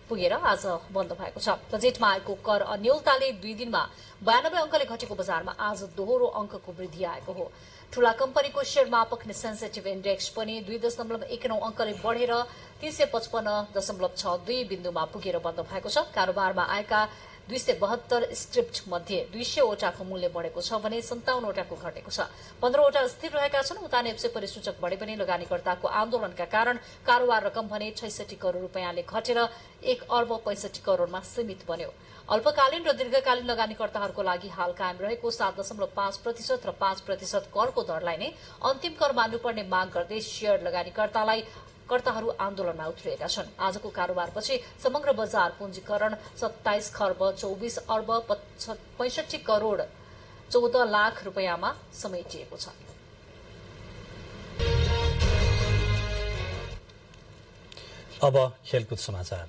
पुगेर आज बन्द भएको छ। बजेटमा आएको कर अन्योलताले 2 दिनमा 92 अंकले घटेको बजारमा आज दोहोरो अंकको वृद्धि आएको हो। ठूला कम्पनीको शेयर मापक सेन्सेटिभ इन्डेक्स पनि 2.19 अंकले बढेर 355.62 बिन्दुमा पुगेर बन्द भएको छ। कारोबारमा आएका 272 स्क्रिप्ट मध्ये 200 वटाको मूल्य बढेको छ भने 57 वटाको घटेको छ। 15 वटा स्थिर रहेका छन्। उता नेप्से परिसूचक बढे पनि लगानीकर्ताको आन्दोलनका कारण कारोबार रकम भने 66 करोड़ रुपियाँले घटेर 1 अर्ब 65 करोड़मा सीमित बन्यो। अल्पकालीन र दीर्घकालीन लगानीकर्ताहरूको लागि हाल कायम रहेको 7.5% र 5% करको दरलाई नै अन्तिम कर मान्नुपर्ने माग गर्दै शेयर लगानीकर्ताहरू आन्दोलनमा उत्रिएका छन्। आजको कारोबारपछि समग्र बजार पुँजीकरण 27 खर्ब 24 अर्ब 65 करोड़ 14 लाख रुपियाँमा समेटिएको छ। अब खेलकुद समाचार।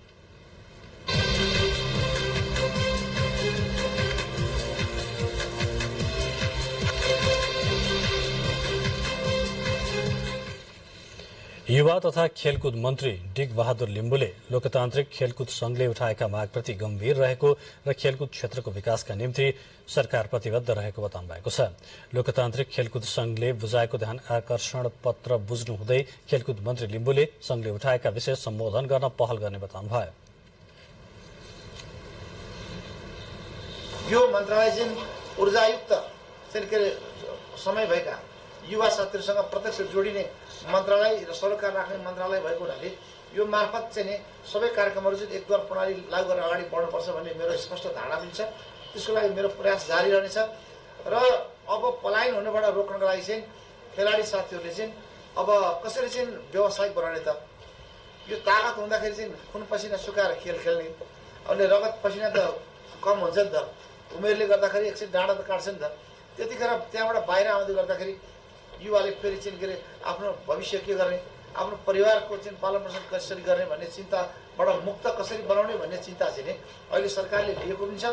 युवा तथा खेलकुद मन्त्री डिक बहादुर लिम्बुले लोकतान्त्रिक खेलकुद संघले उठाएका मागप्रति गम्भीर रहेको र खेलकुद क्षेत्रको विकासका निम्ति सरकार प्रतिबद्ध रहेको बताउनु भएको छ। लोकतान्त्रिक खेलकुद संघले बुझाएको ध्यान आकर्षण पत्र बुझ्नु हुँदै खेलकुद मन्त्री लिम्बुले संघले उठाएका विषय सम्बोधन गर्न पहल गर्ने बताउनुभयो। यो मन्त्रालय चाहिँ ऊर्जायुक्त चाहिँ के अरे समय भएका युवा साथीहरूसँग प्रत्यक्ष जोडिने मन्त्रालय र सरोकार राख्ने मन्त्रालय भएको हुनाले यो मार्फत चाहिँ नि सबै कार्यक्रमहरू चाहिँ एकद्वार प्रणाली लागू गरेर अगाडि बढ्नुपर्छ भन्ने मेरो स्पष्ट धारणा पनि छ। त्यसको लागि मेरो प्रयास जारी रहनेछ र अब पलायन हुनबाट रोक्नको लागि चाहिँ खेलाडी साथीहरूले चाहिँ अब कसरी चाहिँ व्यवसायिक बनाउने त यो तागत हुँदाखेरि चाहिँ खुन पसिना सुकाएर खेल खेल्ने अनि रगत पसिना त कम हुन्छ नि त उमेरले गर्दाखेरि एकछिन डाँडा त काट्छ नि त त्यतिखेर त्यहाँबाट बाहिर आउँदै गर्दाखेरि युवाले फेरि चाहिँ के अरे आफ्नो भविष्य के गर्ने आफ्नो परिवारको चाहिँ पालन पोषण कसरी गर्ने भन्ने चिन्ताबाट मुक्त कसरी बनाउने भन्ने चिन्ता चाहिँ अहिले सरकारले लिएको पनि छ।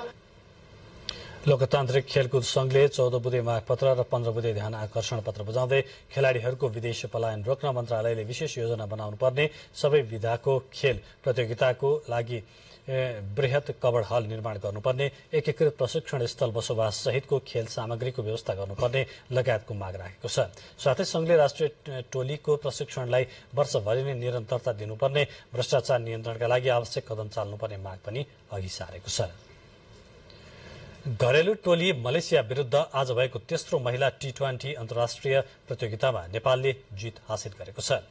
लोकतान्त्रिक खेलकुद संघले 14 बुँदे मागपत्र र 15 बुँदे ध्यान आकर्षण पत्र बुझाउँदै खेलाड़ीहरूको विदेश पलायन रोक्न मन्त्रालयले विशेष योजना बनाउनु पर्ने, सबै विधाको खेल प्रतियोगिताको लागि बृहत कवर हल निर्माण गर्नुपर्ने, एकीकृत प्रशिक्षण स्थल बसोबास सहितको खेल सामग्रीको व्यवस्था गर्नुपर्ने लगायतको माग राखेको छ। साथै संघले राष्ट्रिय टोलीको प्रशिक्षणलाई वर्षभरि नै निरन्तरता दिनुपर्ने, भ्रष्टाचार नियन्त्रणका लागि आवश्यक कदम चाल्नुपर्ने माग पनि अघि सारेको छ। घरेलु टोली मलेसिया विरुद्ध आज भएको तेस्रो महिला T20 अन्तर्राष्ट्रिय प्रतियोगितामा नेपालले जित हासिल गरेको छ।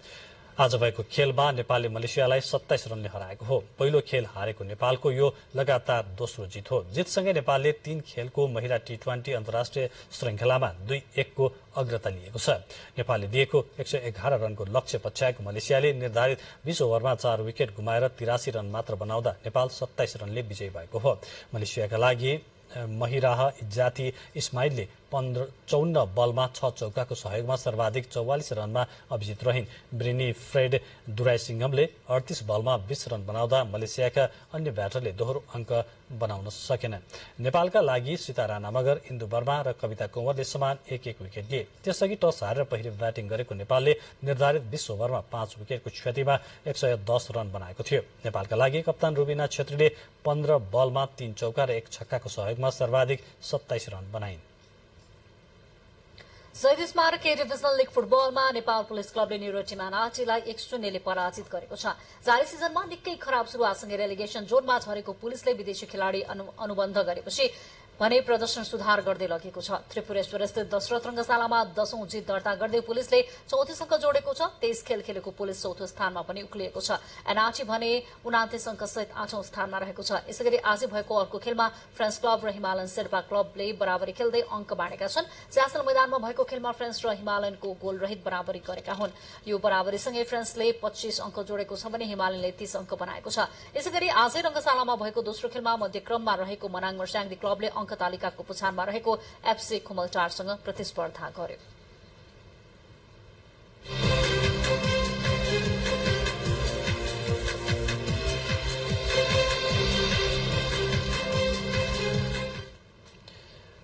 आज भएको खेलमा नेपालले मलेसियालाई 27 रनले हराएको हो। पहिलो खेल हारेको नेपालको यो लगातार दोस्रो जित हो। जितसँगै नेपालले 3 खेलको महिला T20 अन्तर्राष्ट्रिय श्रृंखलामा 2-1 को अग्रता लिएको छ। नेपालले दिएको 111 रनको लक्ष्य पछ्याएको मलेसियाले निर्धारित 20 ओभरमा 4 विकेट गुमाएर 83 रन मात्र बनाउँदा नेपाल 27 रनले विजयी भएको हो। मलेसियाका लागि महिराह इज्जाती इस्माइलले 54 बलमा 6 चौकाको सहयोगमा सर्वाधिक 44 रनमा अभिजित रहिन्। ब्रिनी फ्रेड दुराइसिंघमले 38 बलमा 20 रन बनाउँदा मलेसियाका अन्य ब्याटरले दोहोरो अंक बनाउन सकेन। नेपालका लागि सीता राणा मगर, इन्दु वर्मा र कविता कुँवरले समान 1-1 विकेट लिए। त्यसअघि टस हारेर पहिले ब्याटिङ गरेको नेपालले निर्धारित 20 ओभरमा 5 विकेटको क्षतिमा 110 रन बनाएको थियो। नेपालका लागि कप्तान रुबिना छेत्रीले 15 बलमा 3 चौका र 1 छक्काको सहयोगमा सर्वाधिक 27 रन बनाइन्। शहीद स्मारक ए डिभिजनल लीग फुटबलमा नेपाल पुलिस क्लबले न्युरोटीमा नाटीलाई 1-0 पराजित गरेको छ। जारी सिजनमा निकै खराब सुरुवातसँगै रेलिगेसन जोनमा झरेको पुलिसले विदेशी खेलाड़ी अनुबन्ध गरेपछि भने प्रदर्शन सुधार गर्दै लगेको छ। त्रिपुरेश्वर स्थित दशरथ रंगशालामा 10औं जित दर्ता गर्दै पुलिसले 34 अङ्क जोडेको छ। 23 खेल खेलेको पुलिस चौथो स्थानमा पनि उक्लिएको छ। एनआरटी भने 29 अङ्क सहित 8औं स्थानमा रहेको छ। यसैगरी आज भएको अर्को खेलमा फ्रेन्च क्लब र हिमालयन शेर्पा क्लबले बराबरी खेल्दै अङ्क बाँडेका छन्। ज्यासल मैदानमा भएको खेलमा फ्रेन्च र हिमालयनको गोल रहित बराबरी गरेका हुन्। यो बराबरीसँगै फ्रेन्चले 25 अङ्क जोडेको छ भने हिमालयनले 30 अङ्क बनाएको छ। यसैगरी आजै रंगशालामा भएको दोस्रो खेलमा मध्यक्रममा रहेको मनाङ मर्स्याङ्दी क्लबले अङ्क तालिकाको पुछानमा रहेको एफसी खुमलटारसँग प्रतिस्पर्धा गर्यो।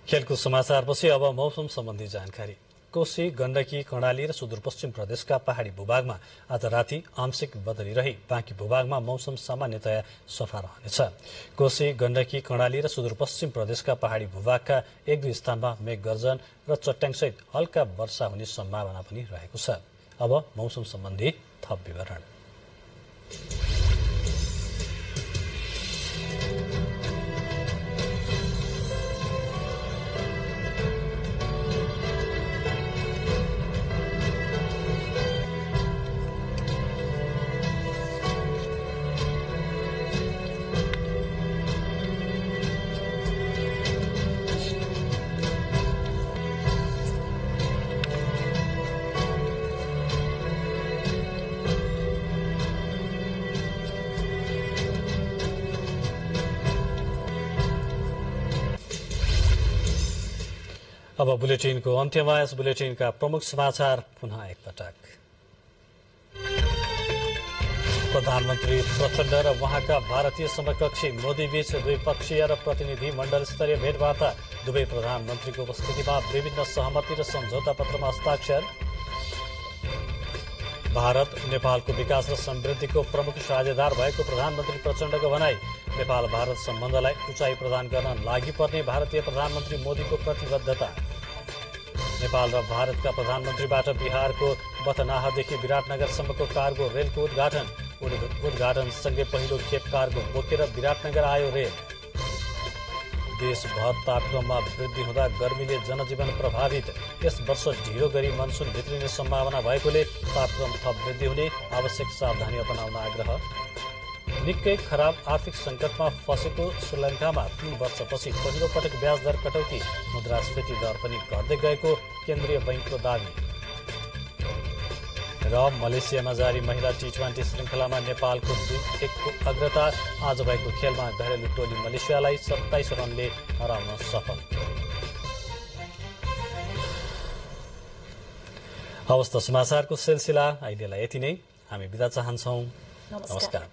खेलको समाचारपछि अब मौसम सम्बन्धी जानकारी। कोशी, गण्डकी, कर्णाली र सुदूरपश्चिम प्रदेशका पहाड़ी भूभागमा आज राति आंशिक बदली रही बाँकी भूभागमा मौसम सामान्यतया सफा रहनेछ। कोशी, गण्डकी, कर्णाली र सुदूरपश्चिम प्रदेशका पहाड़ी भूभागका 1-2 स्थानमा मेघ गर्जन र चट्याङसहित हल्का वर्षा हुने सम्भावना पनि रहेको छ। अब मौसम सम्बन्धी थप विवरण। अब बुलेटिनको अन्त्यमा यस बुलेटिनका प्रमुख समाचार पुनः एकपटक। प्रधानमन्त्री प्रचण्ड र उहाँका भारतीय समकक्षी मोदी बीच द्विपक्षीय र प्रतिनिधि मण्डल स्तरीय भेटवार्ता। दुवै प्रधानमन्त्रीको उपस्थितिमा विभिन्न सहमति र सम्झौता पत्रमा हस्ताक्षर। भारत नेपालको विकास र समृद्धिको प्रमुख साझेदार भएको प्रधानमन्त्री प्रचण्डको भनाई। नेपाल भारत सम्बन्धलाई उचाइ प्रदान गर्न लागि पर्ने भारतीय प्रधानमन्त्री मोदीको प्रतिबद्धता। नेपाल र भारतका प्रधानमन्त्रीबाट बिहारको बथनाहदेखि विराटनगरसम्मको कार्गो रेलको उद्घाटनसँगै पहिलो खेप कार्गो बोकेर विराटनगर आयो रेल। देशभर तापक्रममा वृद्धि हुँदा गर्मीले जनजीवन प्रभावित। यस वर्ष ढिलो गरी मनसुन भित्रिने सम्भावना भएकोले तापक्रम थप वृद्धि हुने, आवश्यक सावधानी अपनाउन आग्रह। निकै खराब आर्थिक संकटमा फँसेको श्रीलङ्कामा 3 वर्षपछि पहिलो पटक ब्याज दर कटौती, मुद्रास्फीति दर पनि घट्दै गएको केन्द्रीय बैंकको दावी। र मलेसियामा जारी महिला टी20 श्रृङ्खलामा नेपालको 2-1 को अग्रता। आज भएको खेलमा घरेलु टोली मलेसियालाई 27 रनले हराउन सफल। हवस् त समाचारको सिलसिला अहिलेलाई यति नै। हामी बिदा चाहन्छौँ। नमस्कार।